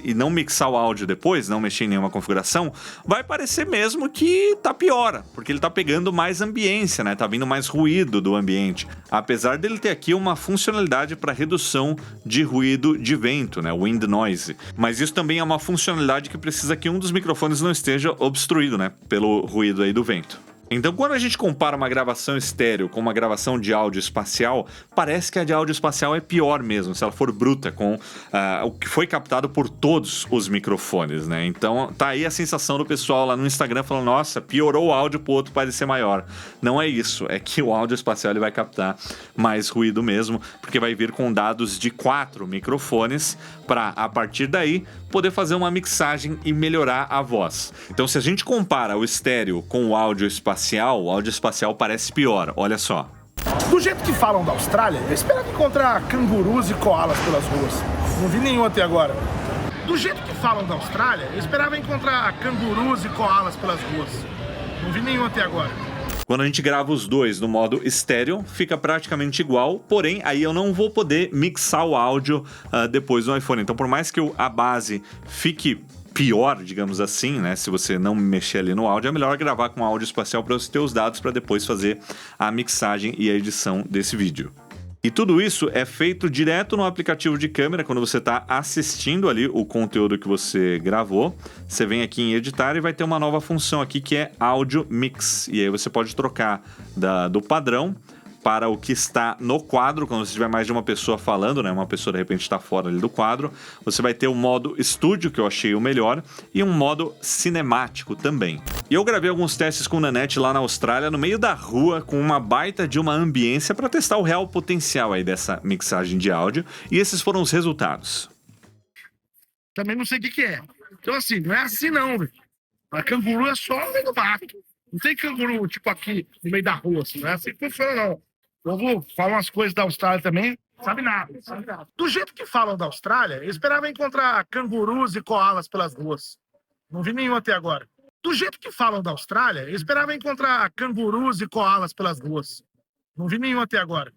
e não mixar o áudio depois, não mexer em nenhuma configuração, vai parecer mesmo que tá pior, porque ele tá pegando mais ambiência, né? Tá vindo mais ruído do ambiente. Apesar dele ter aqui uma funcionalidade para redução de ruído de vento, né? Wind noise. Mas isso também é uma funcionalidade que precisa que um dos microfones não esteja obstruído, né? Pelo ruído aí do vento. Então, quando a gente compara uma gravação estéreo com uma gravação de áudio espacial, parece que a de áudio espacial é pior mesmo, se ela for bruta, com o que foi captado por todos os microfones, né? Então, tá aí a sensação do pessoal lá no Instagram falando, nossa, piorou o áudio pro outro parecer maior. Não é isso, é que o áudio espacial ele vai captar mais ruído mesmo, porque vai vir com dados de 4 microfones para, a partir daí, poder fazer uma mixagem e melhorar a voz. Então, se a gente compara o estéreo com o áudio espacial parece pior, olha só. Do jeito que falam da Austrália, eu esperava encontrar cangurus e koalas pelas ruas. Não vi nenhum até agora. Do jeito que falam da Austrália, eu esperava encontrar cangurus e koalas pelas ruas. Não vi nenhum até agora. Quando a gente grava os dois no modo estéreo, fica praticamente igual, porém aí eu não vou poder mixar o áudio depois no iPhone. Então por mais que a base fique pior, digamos assim, né? Se você não mexer ali no áudio, é melhor gravar com áudio espacial para você ter os dados para depois fazer a mixagem e a edição desse vídeo. E tudo isso é feito direto no aplicativo de câmera, quando você está assistindo ali o conteúdo que você gravou. Você vem aqui em editar e vai ter uma nova função aqui que é Audio Mix. E aí você pode trocar do padrão para o que está no quadro, quando você tiver mais de uma pessoa falando, né? Uma pessoa de repente está fora ali do quadro. Você vai ter o modo estúdio, que eu achei o melhor, e um modo cinemático também. E eu gravei alguns testes com o Nanette lá na Austrália, no meio da rua, com uma baita de uma ambiência para testar o real potencial aí dessa mixagem de áudio. E esses foram os resultados. Também não sei o que é. Então assim, não é assim não, velho. A canguru é só no meio do mato. Não tem canguru, tipo aqui, no meio da rua, assim. Não é assim que funciona, não. Eu vou falar umas coisas da Austrália também, sabe nada. Do jeito que falam da Austrália, eu esperava encontrar cangurus e koalas pelas ruas. Não vi nenhum até agora. Do jeito que falam da Austrália, eu esperava encontrar cangurus e koalas pelas ruas. Não vi nenhum até agora.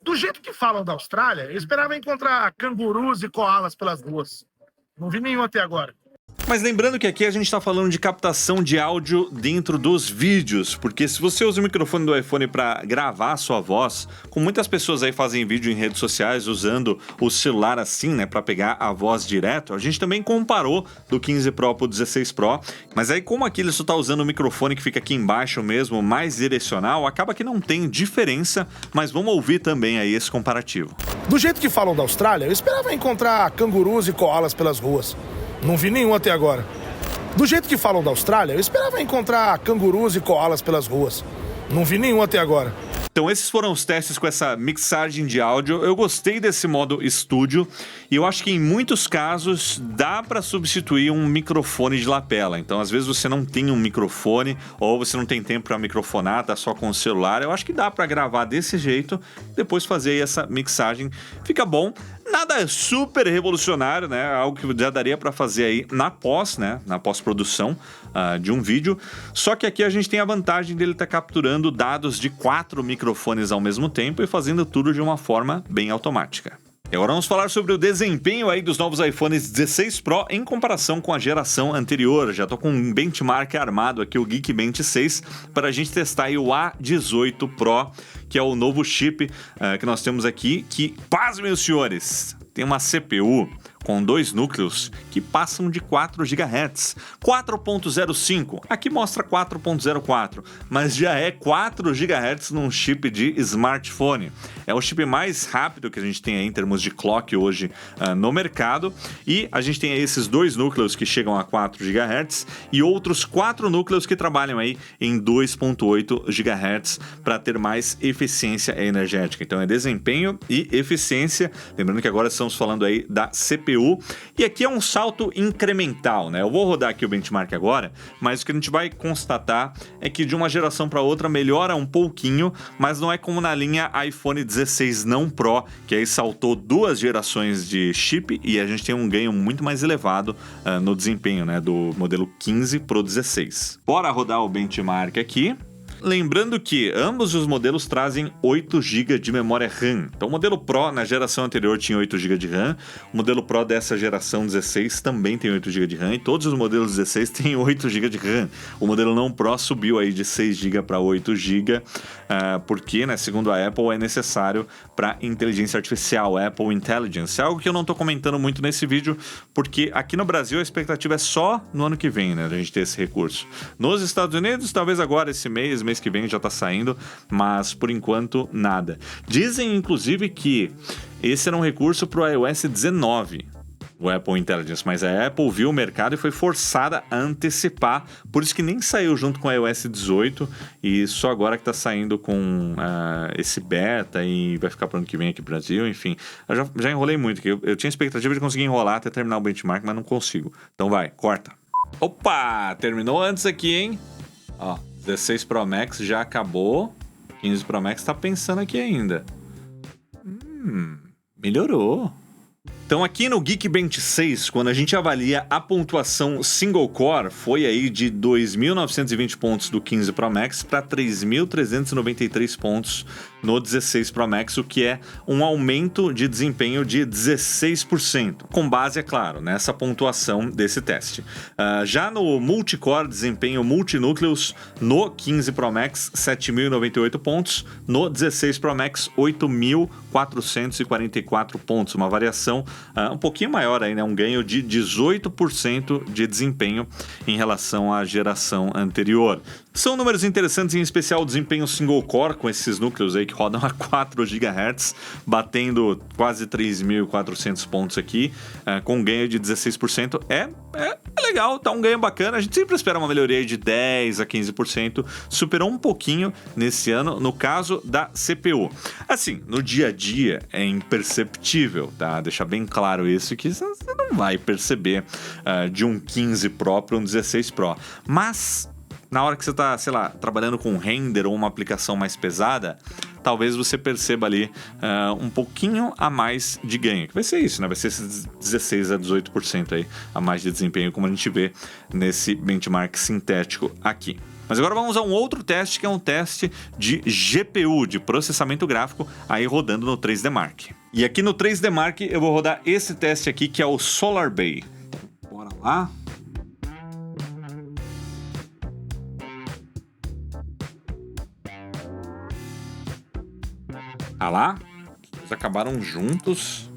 Do jeito que falam da Austrália, eu esperava encontrar cangurus e koalas pelas ruas. Não vi nenhum até agora. Mas lembrando que aqui a gente está falando de captação de áudio dentro dos vídeos, porque se você usa o microfone do iPhone para gravar a sua voz, como muitas pessoas aí fazem vídeo em redes sociais usando o celular assim, né, para pegar a voz direto, a gente também comparou do 15 Pro pro 16 Pro, mas aí como aqui ele só está usando o microfone que fica aqui embaixo mesmo, mais direcional, acaba que não tem diferença, mas vamos ouvir também aí esse comparativo. Do jeito que falam da Austrália, eu esperava encontrar cangurus e koalas pelas ruas. Não vi nenhum até agora. Do jeito que falam da Austrália, eu esperava encontrar cangurus e koalas pelas ruas. Não vi nenhum até agora. Então esses foram os testes com essa mixagem de áudio. Eu gostei desse modo estúdio e eu acho que em muitos casos dá para substituir um microfone de lapela. Então às vezes você não tem um microfone ou você não tem tempo para microfonar, tá só com o celular. Eu acho que dá para gravar desse jeito, depois fazer essa mixagem. Fica bom. Nada super revolucionário, né? Algo que já daria para fazer aí na pós-produção de um vídeo. Só que aqui a gente tem a vantagem dele estar capturando dados de 4 microfones ao mesmo tempo e fazendo tudo de uma forma bem automática. E agora vamos falar sobre o desempenho aí dos novos iPhones 16 Pro em comparação com a geração anterior. Já tô com um benchmark armado aqui, o Geekbench 6, para a gente testar aí o A18 Pro, que é o novo chip que nós temos aqui, que, pasmem os senhores, tem uma CPU com 2 núcleos que passam de 4 GHz. 4.05, aqui mostra 4.04, mas já é 4 GHz num chip de smartphone. É o chip mais rápido que a gente tem aí em termos de clock hoje no mercado, e a gente tem aí esses 2 núcleos que chegam a 4 GHz e outros 4 núcleos que trabalham aí em 2.8 GHz para ter mais eficiência energética. Então é desempenho e eficiência, lembrando que agora estamos falando aí da CPU, e aqui é um salto incremental, né? Eu vou rodar aqui o benchmark agora, mas o que a gente vai constatar é que de uma geração para outra melhora um pouquinho, mas não é como na linha iPhone 16 não Pro, que aí saltou 2 gerações de chip e a gente tem um ganho muito mais elevado no desempenho, né, do modelo 15 Pro 16. Bora rodar o benchmark aqui. Lembrando que ambos os modelos trazem 8 GB de memória RAM. Então o modelo Pro na geração anterior tinha 8 GB de RAM, o modelo Pro dessa geração 16 também tem 8 GB de RAM e todos os modelos 16 têm 8 GB de RAM. O modelo não Pro subiu aí de 6 GB para 8 GB, porque, né, segundo a Apple, é necessário para inteligência artificial, Apple Intelligence. É algo que eu não estou comentando muito nesse vídeo, porque aqui no Brasil a expectativa é só no ano que vem, né, a gente ter esse recurso. Nos Estados Unidos, talvez agora esse mês que vem já tá saindo, mas por enquanto nada. Dizem inclusive que esse era um recurso pro iOS 19, o Apple Intelligence, mas a Apple viu o mercado e foi forçada a antecipar, por isso que nem saiu junto com o iOS 18 e só agora que tá saindo com esse beta e vai ficar pro ano que vem aqui no Brasil, enfim. Eu já enrolei muito, que eu tinha expectativa de conseguir enrolar até terminar o benchmark, mas não consigo. Então vai, corta. Opa, terminou antes aqui, hein? Ó, 16 Pro Max já acabou, 15 Pro Max tá pensando aqui ainda. Melhorou. Então aqui no Geekbench 6, quando a gente avalia a pontuação single core, foi aí de 2.920 pontos do 15 Pro Max para 3.393 pontos no 16 Pro Max, o que é um aumento de desempenho de 16%, com base, é claro, nessa pontuação desse teste. Já no multicore, desempenho multinúcleos, no 15 Pro Max, 7.098 pontos, no 16 Pro Max, 8.444 pontos, uma variação um pouquinho maior aí, né? Um ganho de 18% de desempenho em relação à geração anterior. São números interessantes, em especial o desempenho single core, com esses núcleos aí que rodam a 4 GHz, batendo quase 3.400 pontos aqui, com um ganho de 16%. É legal, tá um ganho bacana. A gente sempre espera uma melhoria de 10% a 15%. Superou um pouquinho nesse ano, no caso da CPU. Assim, no dia a dia é imperceptível, tá? Deixar bem claro isso, que você não vai perceber de um 15 Pro para um 16 Pro. Mas na hora que você está, sei lá, trabalhando com render ou uma aplicação mais pesada, talvez você perceba ali um pouquinho a mais de ganho. Que vai ser isso, né? Vai ser esses 16% a 18% aí a mais de desempenho, como a gente vê nesse benchmark sintético aqui. Mas agora vamos a um outro teste, que é um teste de GPU, de processamento gráfico, aí rodando no 3D Mark. E aqui no 3D Mark eu vou rodar esse teste aqui, que é o Solar Bay. Bora lá. Ah lá, eles acabaram juntos.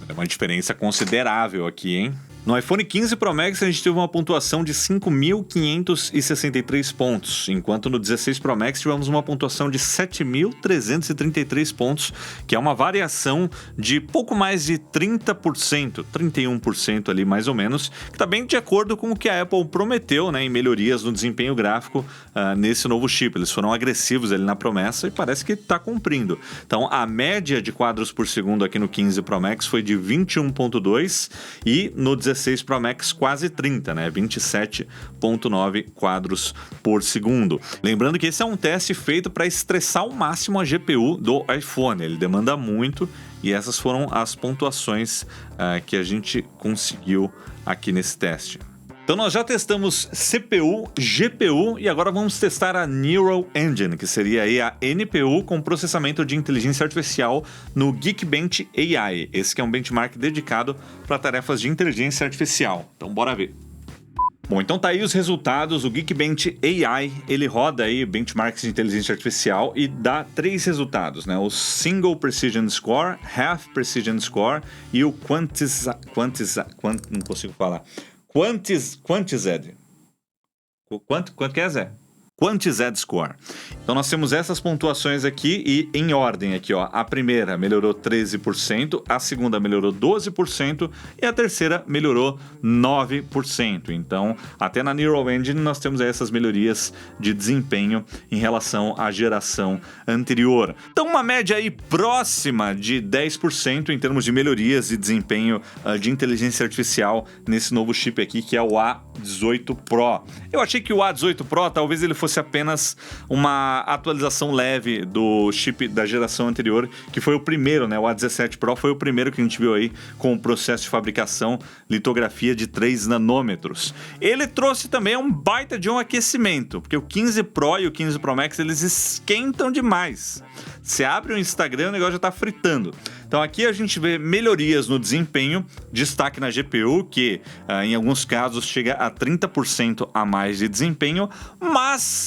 É uma diferença considerável aqui, hein? No iPhone 15 Pro Max a gente teve uma pontuação de 5.563 pontos, enquanto no 16 Pro Max tivemos uma pontuação de 7.333 pontos, que é uma variação de pouco mais de 30%, 31% ali mais ou menos, que está bem de acordo com o que a Apple prometeu, né, em melhorias no desempenho gráfico nesse novo chip. Eles foram agressivos ali na promessa e parece que está cumprindo. Então a média de quadros por segundo aqui no 15 Pro Max foi de 21.2 e no 16 Pro Max quase 30, né? 27.9 quadros por segundo. Lembrando que esse é um teste feito para estressar ao máximo a GPU do iPhone. Ele demanda muito e essas foram as pontuações que a gente conseguiu aqui nesse teste. Então nós já testamos CPU, GPU e agora vamos testar a Neural Engine, que seria aí a NPU com processamento de inteligência artificial no Geekbench AI. Esse que é um benchmark dedicado para tarefas de inteligência artificial. Então bora ver. Bom, então tá aí os resultados. O Geekbench AI, ele roda aí benchmarks de inteligência artificial e dá 3 resultados, né? O Single Precision Score, Half Precision Score e o não consigo falar. Quantized. Quanto que é, Zé? Quantized Score. Então nós temos essas pontuações aqui e em ordem aqui, ó. A primeira melhorou 13%, a segunda melhorou 12% e a terceira melhorou 9%. Então, até na Neural Engine nós temos essas melhorias de desempenho em relação à geração anterior. Então, uma média aí próxima de 10% em termos de melhorias de desempenho de inteligência artificial nesse novo chip aqui, que é o A18 Pro. Eu achei que o A18 Pro talvez ele fosse apenas uma atualização leve do chip da geração anterior, que foi o primeiro, né? O A17 Pro foi o primeiro que a gente viu aí com o processo de fabricação, litografia de 3 nanômetros. Ele trouxe também um baita de um aquecimento, porque o 15 Pro e o 15 Pro Max, eles esquentam demais. Você abre o Instagram, o negócio já tá fritando. Então aqui a gente vê melhorias no desempenho, destaque na GPU, que em alguns casos chega a 30% a mais de desempenho, mas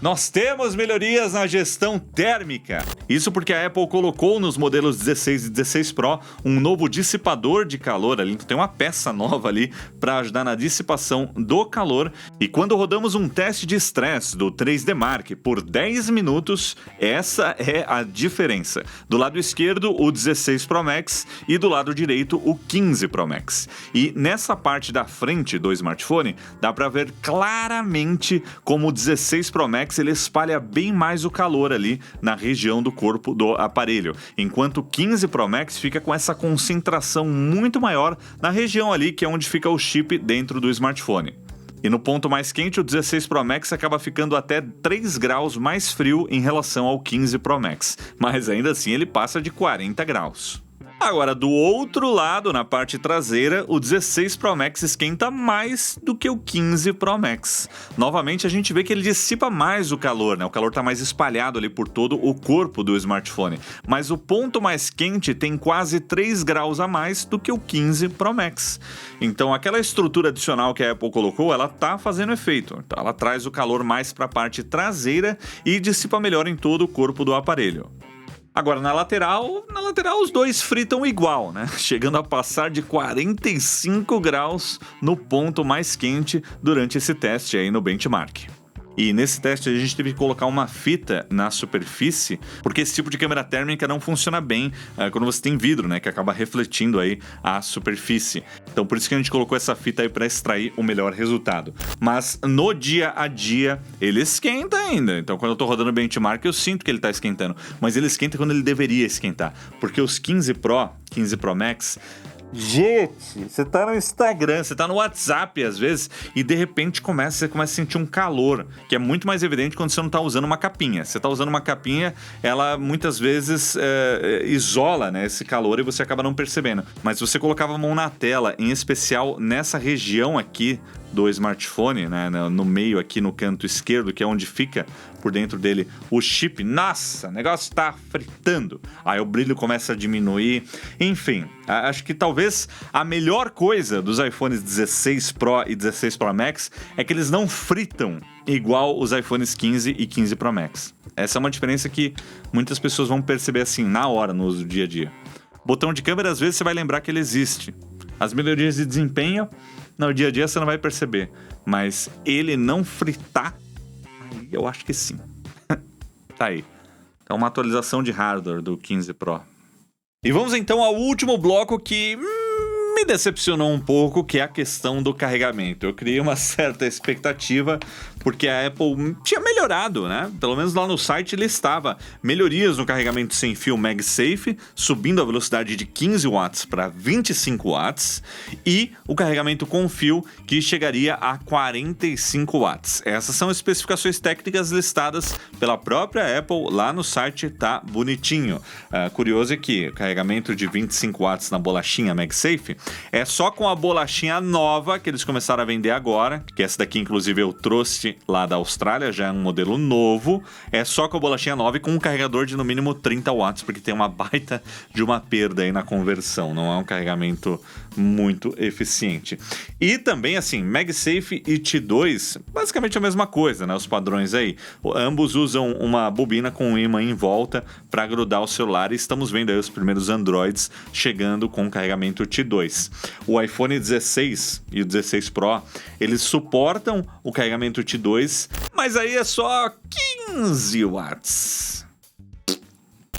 nós temos melhorias na gestão térmica. Isso porque a Apple colocou nos modelos 16 e 16 Pro um novo dissipador de calor ali. Então tem uma peça nova ali para ajudar na dissipação do calor. E quando rodamos um teste de estresse do 3D Mark por 10 minutos, essa é a diferença. Do lado esquerdo, o 16 Pro Max e do lado direito, o 15 Pro Max. E nessa parte da frente do smartphone, dá para ver claramente como o 16 Pro Max ele espalha bem mais o calor ali na região do corpo do aparelho, enquanto o 15 Pro Max fica com essa concentração muito maior na região ali que é onde fica o chip dentro do smartphone. E no ponto mais quente, o 16 Pro Max acaba ficando até 3 graus mais frio em relação ao 15 Pro Max, mas ainda assim ele passa de 40 graus. Agora, do outro lado, na parte traseira, o 16 Pro Max esquenta mais do que o 15 Pro Max. Novamente, a gente vê que ele dissipa mais o calor, né? O calor está mais espalhado ali por todo o corpo do smartphone. Mas o ponto mais quente tem quase 3 graus a mais do que o 15 Pro Max. Então, aquela estrutura adicional que a Apple colocou, ela tá fazendo efeito. Então, ela traz o calor mais para a parte traseira e dissipa melhor em todo o corpo do aparelho. Agora, na lateral os dois fritam igual, né? Chegando a passar de 45 graus no ponto mais quente durante esse teste aí no benchmark. E nesse teste a gente teve que colocar uma fita na superfície, porque esse tipo de câmera térmica não funciona bem quando você tem vidro, né? Que acaba refletindo aí a superfície. Então por isso que a gente colocou essa fita aí para extrair o melhor resultado. Mas no dia a dia ele esquenta ainda. Então quando eu tô rodando benchmark eu sinto que ele tá esquentando. Mas ele esquenta quando ele deveria esquentar. Porque os 15 Pro, 15 Pro Max... Gente, você tá no Instagram, você tá no WhatsApp às vezes e de repente você começa a sentir um calor, que é muito mais evidente quando você não tá usando uma capinha. Você tá usando uma capinha, ela muitas vezes isola, né, esse calor e você acaba não percebendo. Mas se você colocava a mão na tela, em especial nessa região aqui do smartphone, né, no meio aqui no canto esquerdo, que é onde fica por dentro dele o chip, nossa, o negócio tá fritando. Aí o brilho começa a diminuir, enfim, acho que talvez a melhor coisa dos iPhones 16 Pro e 16 Pro Max é que eles não fritam igual os iPhones 15 e 15 Pro Max. Essa é uma diferença que muitas pessoas vão perceber assim na hora, no uso do dia a dia. Botão de câmera, às vezes você vai lembrar que ele existe. As melhorias de desempenho, no dia a dia você não vai perceber. Mas ele não fritar, aí eu acho que sim. Tá aí. Então uma atualização de hardware do 15 Pro. E vamos então ao último bloco que me decepcionou um pouco, que é a questão do carregamento. Eu criei uma certa expectativa, porque a Apple tinha melhorado, né? Pelo menos lá no site ele estava melhorias no carregamento sem fio MagSafe, subindo a velocidade de 15 watts para 25 watts, e o carregamento com fio, que chegaria a 45 watts. Essas são especificações técnicas listadas pela própria Apple lá no site, tá bonitinho. Curioso é que o carregamento de 25 watts na bolachinha MagSafe é só com a bolachinha nova que eles começaram a vender agora, que essa daqui inclusive eu trouxe fabricante lá da Austrália, já é um modelo novo, é só com a bolachinha nova e com um carregador de no mínimo 30 watts, porque tem uma baita de uma perda aí na conversão, não é um carregamento muito eficiente. E também, assim, MagSafe e T2, basicamente a mesma coisa, né? Os padrões aí. Ambos usam uma bobina com um ímã em volta para grudar o celular e estamos vendo aí os primeiros Androids chegando com carregamento T2. O iPhone 16 e o 16 Pro, eles suportam o carregamento T2, mas aí é só 15 watts.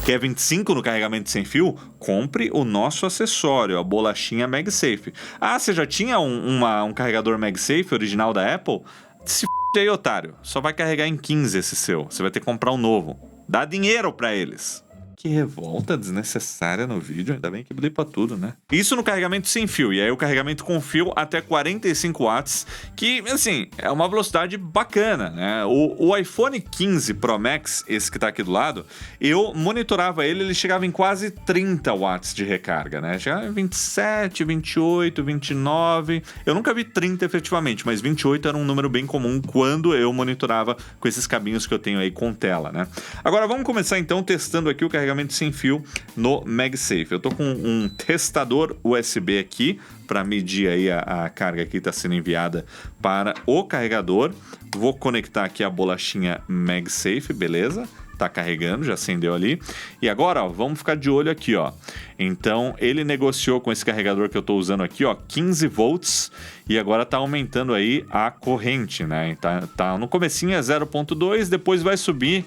Quer 25 no carregamento sem fio? Compre o nosso acessório, a bolachinha MagSafe. Ah, você já tinha um carregador MagSafe original da Apple? Se f*** aí, otário. Só vai carregar em 15 esse seu. Você vai ter que comprar um novo. Dá dinheiro pra eles. Que revolta desnecessária no vídeo, ainda bem que blipa tudo, né? Isso no carregamento sem fio, e aí o carregamento com fio até 45 watts, que, assim, é uma velocidade bacana, né? O iPhone 15 Pro Max, esse que tá aqui do lado, eu monitorava ele chegava em quase 30 watts de recarga, né? Já 27, 28, 29, eu nunca vi 30 efetivamente, mas 28 era um número bem comum quando eu monitorava com esses cabinhos que eu tenho aí com tela, né? Agora vamos começar então testando aqui o carregamento sem fio no MagSafe. Eu tô com um testador USB aqui para medir aí a carga que está sendo enviada para o carregador. Vou conectar aqui a bolachinha MagSafe, beleza? Tá carregando, já acendeu ali. E agora, ó, vamos ficar de olho aqui, ó. Então, ele negociou com esse carregador que eu tô usando aqui, ó, 15 volts, e agora tá aumentando aí a corrente, né? Tá no comecinho é 0.2, depois vai subir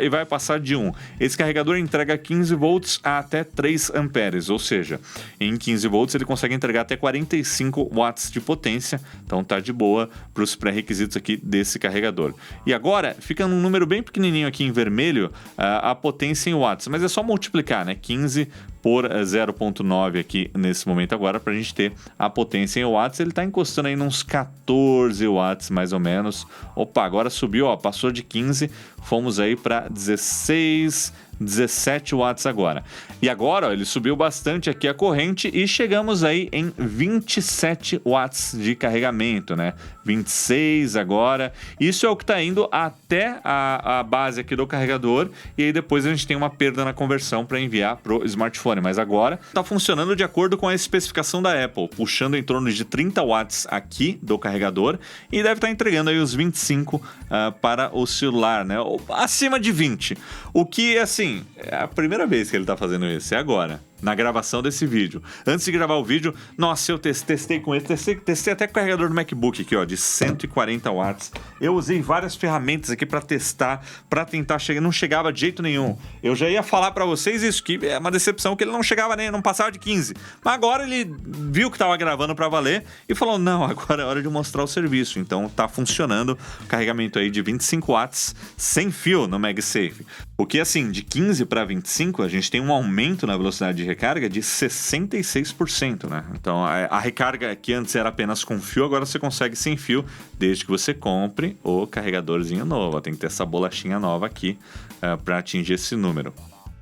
e vai passar de 1. Esse carregador entrega 15 volts a até 3 amperes, ou seja, em 15 volts ele consegue entregar até 45 watts de potência, então tá de boa para os pré-requisitos aqui desse carregador. E agora, fica num número bem pequenininho aqui em vermelho, a potência em watts, mas é só multiplicar, né? 15 por 0.9 aqui nesse momento agora para a gente ter a potência em watts. Ele está encostando aí nos 14 watts mais ou menos. Opa, agora subiu, ó, passou de 15, fomos aí para 16, 17 watts agora. E agora, ó, ele subiu bastante aqui a corrente e chegamos aí em 27 watts de carregamento, né? 26 agora. Isso é o que está indo até a base aqui do carregador e aí depois a gente tem uma perda na conversão para enviar pro smartphone. Mas agora está funcionando de acordo com a especificação da Apple, puxando em torno de 30 watts aqui do carregador e deve estar entregando aí os 25 para o celular, né? Acima de 20. O que, assim, é a primeira vez que ele está fazendo isso, é agora, na gravação desse vídeo. Antes de gravar o vídeo, nossa, eu testei com ele, testei até com o carregador do MacBook aqui, ó, de 140 watts. Eu usei várias ferramentas aqui para testar, para tentar chegar, não chegava de jeito nenhum. Eu já ia falar para vocês isso, que é uma decepção que ele não chegava nem, não passava de 15. Mas agora ele viu que tava gravando para valer e falou, não, agora é hora de mostrar o serviço. Então tá funcionando o carregamento aí de 25 watts sem fio no MagSafe. Porque assim, de 15 para 25, a gente tem um aumento na velocidade de recarga de 66%, né? Então a recarga que antes era apenas com fio, agora você consegue sem fio, desde que você compre o carregadorzinho novo. Tem que ter essa bolachinha nova aqui para atingir esse número.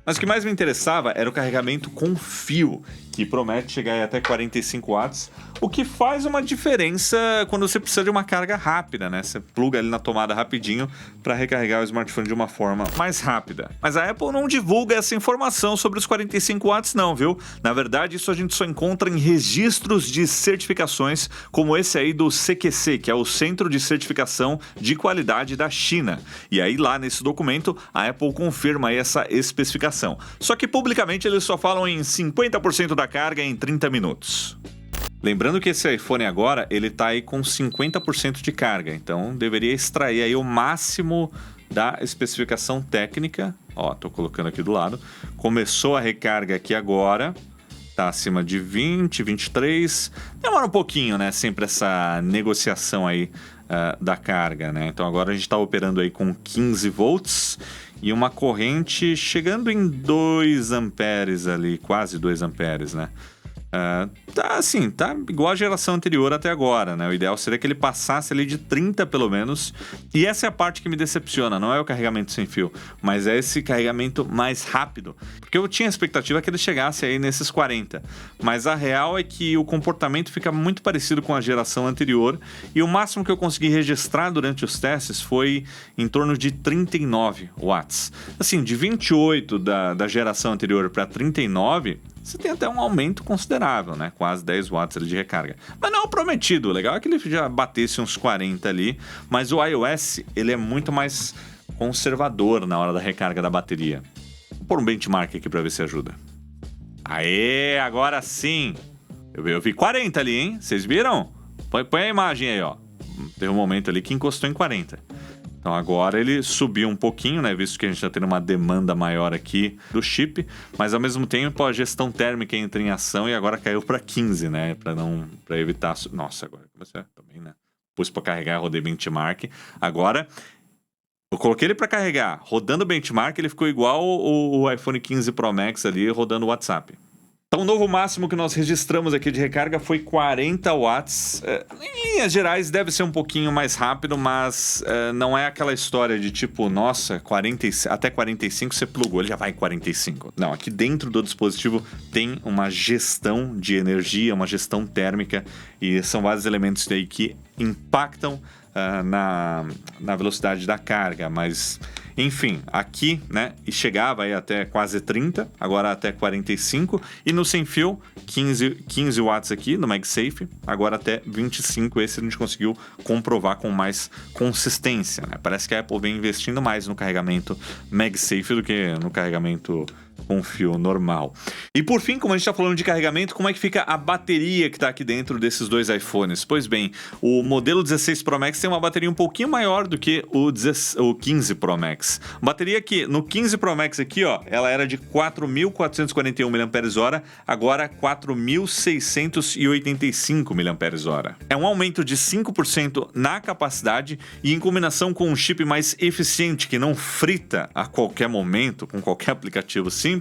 Mas o que mais me interessava era o carregamento com fio, que promete chegar até 45 watts, o que faz uma diferença quando você precisa de uma carga rápida, né? Você pluga ali na tomada rapidinho para recarregar o smartphone de uma forma mais rápida. Mas a Apple não divulga essa informação sobre os 45 watts não, viu? Na verdade, isso a gente só encontra em registros de certificações, como esse aí do CQC, que é o Centro de Certificação de Qualidade da China. E aí lá nesse documento, a Apple confirma aí essa especificação. Só que publicamente eles só falam em 50% da carga em 30 minutos. Lembrando que esse iPhone agora, ele tá aí com 50% de carga, então deveria extrair aí o máximo da especificação técnica. Ó, tô colocando aqui do lado. Começou a recarga aqui agora, tá acima de 20, 23. Demora um pouquinho, né? Sempre essa negociação aí da carga, né? Então agora a gente tá operando aí com 15 volts e uma corrente chegando em 2 amperes ali, quase 2 amperes, né? Tá assim, tá igual a geração anterior até agora, né? O ideal seria que ele passasse ali de 30 pelo menos. E essa é a parte que me decepciona, não é o carregamento sem fio, mas é esse carregamento mais rápido. Porque eu tinha a expectativa que ele chegasse aí nesses 40. Mas a real é que o comportamento fica muito parecido com a geração anterior. E o máximo que eu consegui registrar durante os testes foi em torno de 39 watts. Assim, de 28 da geração anterior para 39... você tem até um aumento considerável, né? Quase 10 watts ali de recarga. Mas não é o prometido. O legal é que ele já batesse uns 40 ali. Mas o iOS, ele é muito mais conservador na hora da recarga da bateria. Vou pôr um benchmark aqui pra ver se ajuda. Aê, agora sim! Eu vi 40 ali, hein? Vocês viram? Põe a imagem aí, ó. Teve um momento ali que encostou em 40. Então agora ele subiu um pouquinho, né? Visto que a gente está tendo uma demanda maior aqui do chip, mas ao mesmo tempo a gestão térmica entra em ação e agora caiu para 15, né? Para evitar. Nossa, agora comecei também, né? Pus para carregar, rodei benchmark. Agora eu coloquei ele para carregar, rodando benchmark, ele ficou igual o iPhone 15 Pro Max ali rodando o WhatsApp. Então, o novo máximo que nós registramos aqui de recarga foi 40 watts. Em linhas gerais, deve ser um pouquinho mais rápido, mas não é aquela história de tipo, nossa, até 45 você plugou, ele já vai em 45. Não, aqui dentro do dispositivo tem uma gestão de energia, uma gestão térmica, e são vários elementos aí que impactam na velocidade da carga, mas... enfim, aqui, né, e chegava aí até quase 30, agora até 45, e no sem fio, 15 watts aqui no MagSafe, agora até 25, esse a gente conseguiu comprovar com mais consistência, né? Parece que a Apple vem investindo mais no carregamento MagSafe do que no carregamento com fio normal. E por fim, como a gente está falando de carregamento, como é que fica a bateria que está aqui dentro desses dois iPhones? Pois bem, o modelo 16 Pro Max tem uma bateria um pouquinho maior do que o 15 Pro Max. Bateria que no 15 Pro Max aqui, ó, ela era de 4.441 mAh, agora 4.685 mAh. É um aumento de 5% na capacidade e em combinação com um chip mais eficiente que não frita a qualquer momento, com qualquer aplicativo simples,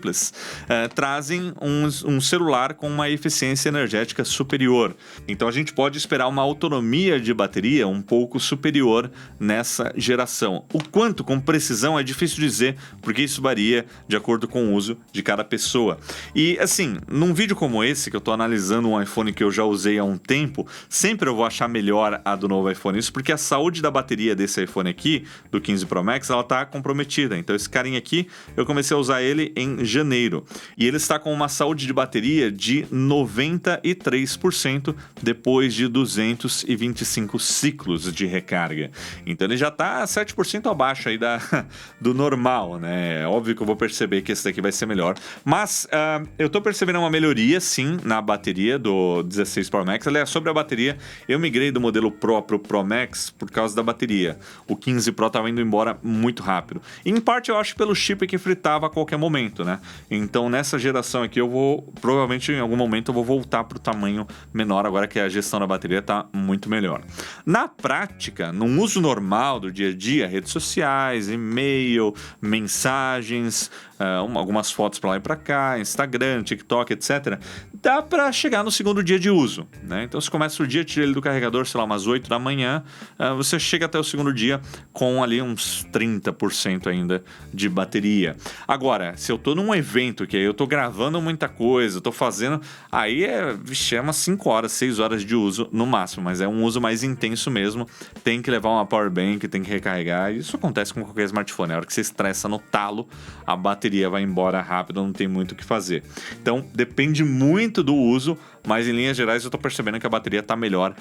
trazem um celular com uma eficiência energética superior. Então a gente pode esperar uma autonomia de bateria um pouco superior nessa geração. O quanto com precisão é difícil dizer, porque isso varia de acordo com o uso de cada pessoa. E assim, num vídeo como esse, que eu estou analisando um iPhone que eu já usei há um tempo, sempre eu vou achar melhor a do novo iPhone. Isso porque a saúde da bateria desse iPhone aqui, do 15 Pro Max, ela está comprometida. Então esse carinha aqui, eu comecei a usar ele em janeiro. E ele está com uma saúde de bateria de 93% depois de 225 ciclos de recarga. Então ele já está 7% abaixo aí do normal, né? É óbvio que eu vou perceber que esse daqui vai ser melhor. Mas eu estou percebendo uma melhoria, sim, na bateria do 16 Pro Max. Aliás, sobre a bateria, eu migrei do modelo Pro pro Pro Max por causa da bateria. O 15 Pro estava indo embora muito rápido. E, em parte, eu acho pelo chip que fritava a qualquer momento, né? Então, nessa geração aqui, eu vou, provavelmente, em algum momento, eu vou voltar para o tamanho menor, agora que a gestão da bateria está muito melhor. Na prática, num uso normal do dia a dia, redes sociais, e-mail, mensagens, algumas fotos para lá e para cá, Instagram, TikTok, etc., dá para chegar no segundo dia de uso, né? Então, você começa o dia, tira ele do carregador, sei lá, umas 8 da manhã, você chega até o segundo dia com ali uns 30% ainda de bateria. Agora, se eu tô num evento que aí eu tô gravando muita coisa, tô fazendo, aí é umas 5 horas, 6 horas de uso no máximo, mas é um uso mais intenso mesmo, tem que levar uma power bank, tem que recarregar, isso acontece com qualquer smartphone, a hora que você estressa no talo, a bateria vai embora rápido, não tem muito o que fazer. Então, depende muito do uso, mas em linhas gerais eu tô percebendo que a bateria tá melhor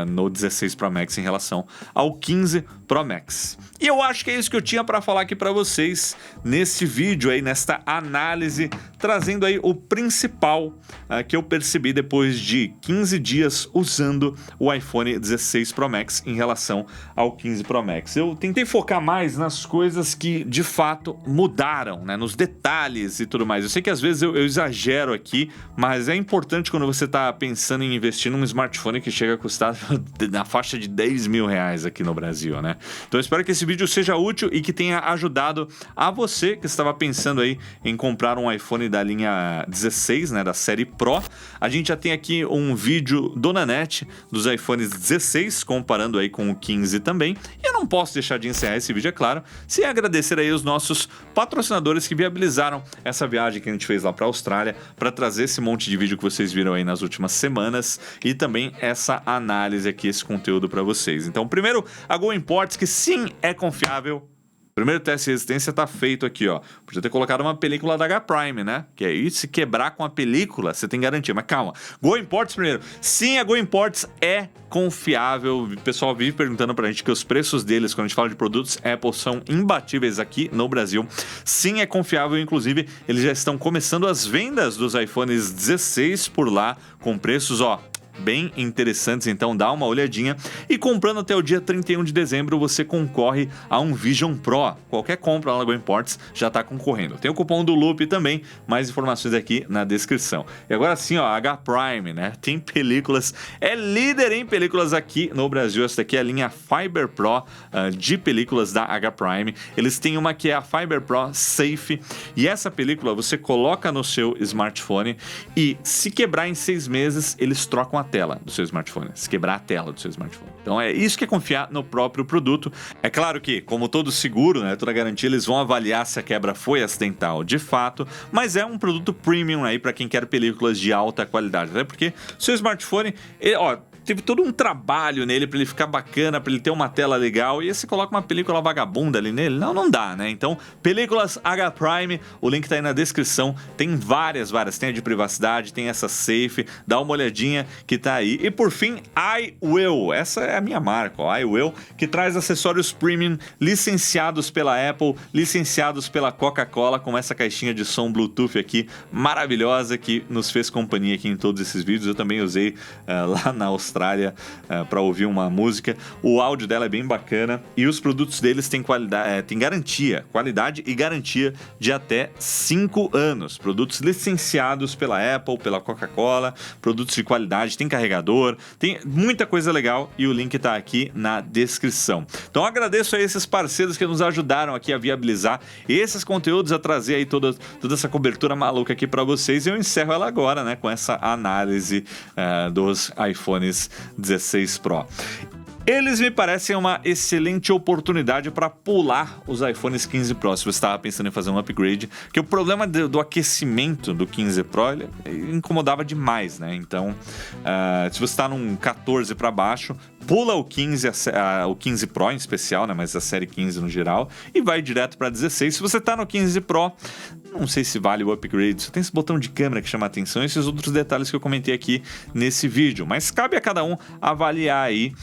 no 16 Pro Max em relação ao 15 Pro Max. E eu acho que é isso que eu tinha para falar aqui para vocês nesse vídeo aí, nesta análise, trazendo aí o principal que eu percebi depois de 15 dias usando o iPhone 16 Pro Max em relação ao 15 Pro Max. Eu tentei focar mais nas coisas que de fato mudaram, né, nos detalhes e tudo mais. Eu sei que às vezes eu exagero aqui, mas é importante quando você tá pensando em investir num smartphone que chega a custar na faixa de 10 mil reais aqui no Brasil, né? Então eu espero que esse vídeo seja útil e que tenha ajudado a você que estava pensando aí em comprar um iPhone da linha 16, né, da série Pro. A gente já tem aqui um vídeo do Nanete dos iPhones 16, comparando aí com o 15 também. E eu não posso deixar de encerrar esse vídeo, é claro, sem agradecer aí os nossos patrocinadores que viabilizaram essa viagem que a gente fez lá para a Austrália, para trazer esse monte de vídeo que vocês viram aí nas últimas semanas e também essa análise aqui, esse conteúdo para vocês. Então, primeiro, a Go Imports, que sim é confiável. Primeiro teste de resistência tá feito aqui, ó. Podia ter colocado uma película da H-Prime, né? Que aí, se quebrar com a película, você tem garantia. Mas calma. Go Imports primeiro. Sim, a Go Imports é confiável. O pessoal vive perguntando pra gente que os preços deles, quando a gente fala de produtos Apple, são imbatíveis aqui no Brasil. Sim, é confiável. Inclusive, eles já estão começando as vendas dos iPhones 16 por lá, com preços, ó, bem interessantes, então dá uma olhadinha. E comprando até o dia 31 de dezembro, você concorre a um Vision Pro. Qualquer compra lá na Go Imports já está concorrendo. Tem o cupom do Loop também, mais informações aqui na descrição. E agora sim, ó, H-Prime, né? Tem películas, é líder em películas aqui no Brasil. Essa daqui é a linha Fiber Pro de películas da H-Prime. Eles têm uma que é a Fiber Pro Safe, e essa película você coloca no seu smartphone e, se quebrar em 6 meses, eles trocam a tela do seu smartphone, se quebrar a tela do seu smartphone. Então é isso que é confiar no próprio produto. É claro que, como todo seguro, né, toda garantia, eles vão avaliar se a quebra foi acidental de fato, mas é um produto premium aí para quem quer películas de alta qualidade, até porque seu smartphone, teve todo um trabalho nele para ele ficar bacana, para ele ter uma tela legal, e aí você coloca uma película vagabunda ali nele? Não dá, né? Então, películas H-Prime, o link tá aí na descrição, tem várias, tem a de privacidade, tem essa safe, dá uma olhadinha que tá aí. E por fim, iWill, essa é a minha marca, ó, iWill, que traz acessórios premium licenciados pela Apple, licenciados pela Coca-Cola, com essa caixinha de som Bluetooth aqui, maravilhosa, que nos fez companhia aqui em todos esses vídeos. Eu também usei lá na Austrália para ouvir uma música. O áudio dela é bem bacana e os produtos deles têm qualidade, tem qualidade e garantia de até 5 anos. Produtos licenciados pela Apple, pela Coca-Cola, produtos de qualidade, tem carregador, tem muita coisa legal e o link tá aqui na descrição. Então agradeço a esses parceiros que nos ajudaram aqui a viabilizar esses conteúdos, a trazer aí toda essa cobertura maluca aqui para vocês, e eu encerro ela agora, né, com essa análise dos iPhones 16 Pro. Eles me parecem uma excelente oportunidade para pular os iPhones 15 Pro, se você estava pensando em fazer um upgrade, porque o problema do aquecimento do 15 Pro, ele incomodava demais, né? Então, se você está num 14 para baixo, pula o 15, o 15 Pro em especial, né? Mas a série 15 no geral, e vai direto para 16. Se você está no 15 Pro, não sei se vale o upgrade, só tem esse botão de câmera que chama a atenção e esses outros detalhes que eu comentei aqui nesse vídeo, mas cabe a cada um avaliar aí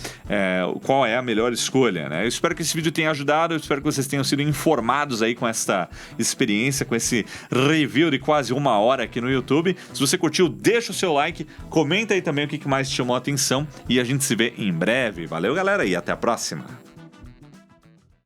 qual é a melhor escolha, né? Eu espero que esse vídeo tenha ajudado, eu espero que vocês tenham sido informados aí com essa experiência, com esse review de quase 1 hora aqui no YouTube. Se você curtiu, deixa o seu like, comenta aí também o que mais te chamou a atenção e a gente se vê em breve. Valeu, galera, e até a próxima!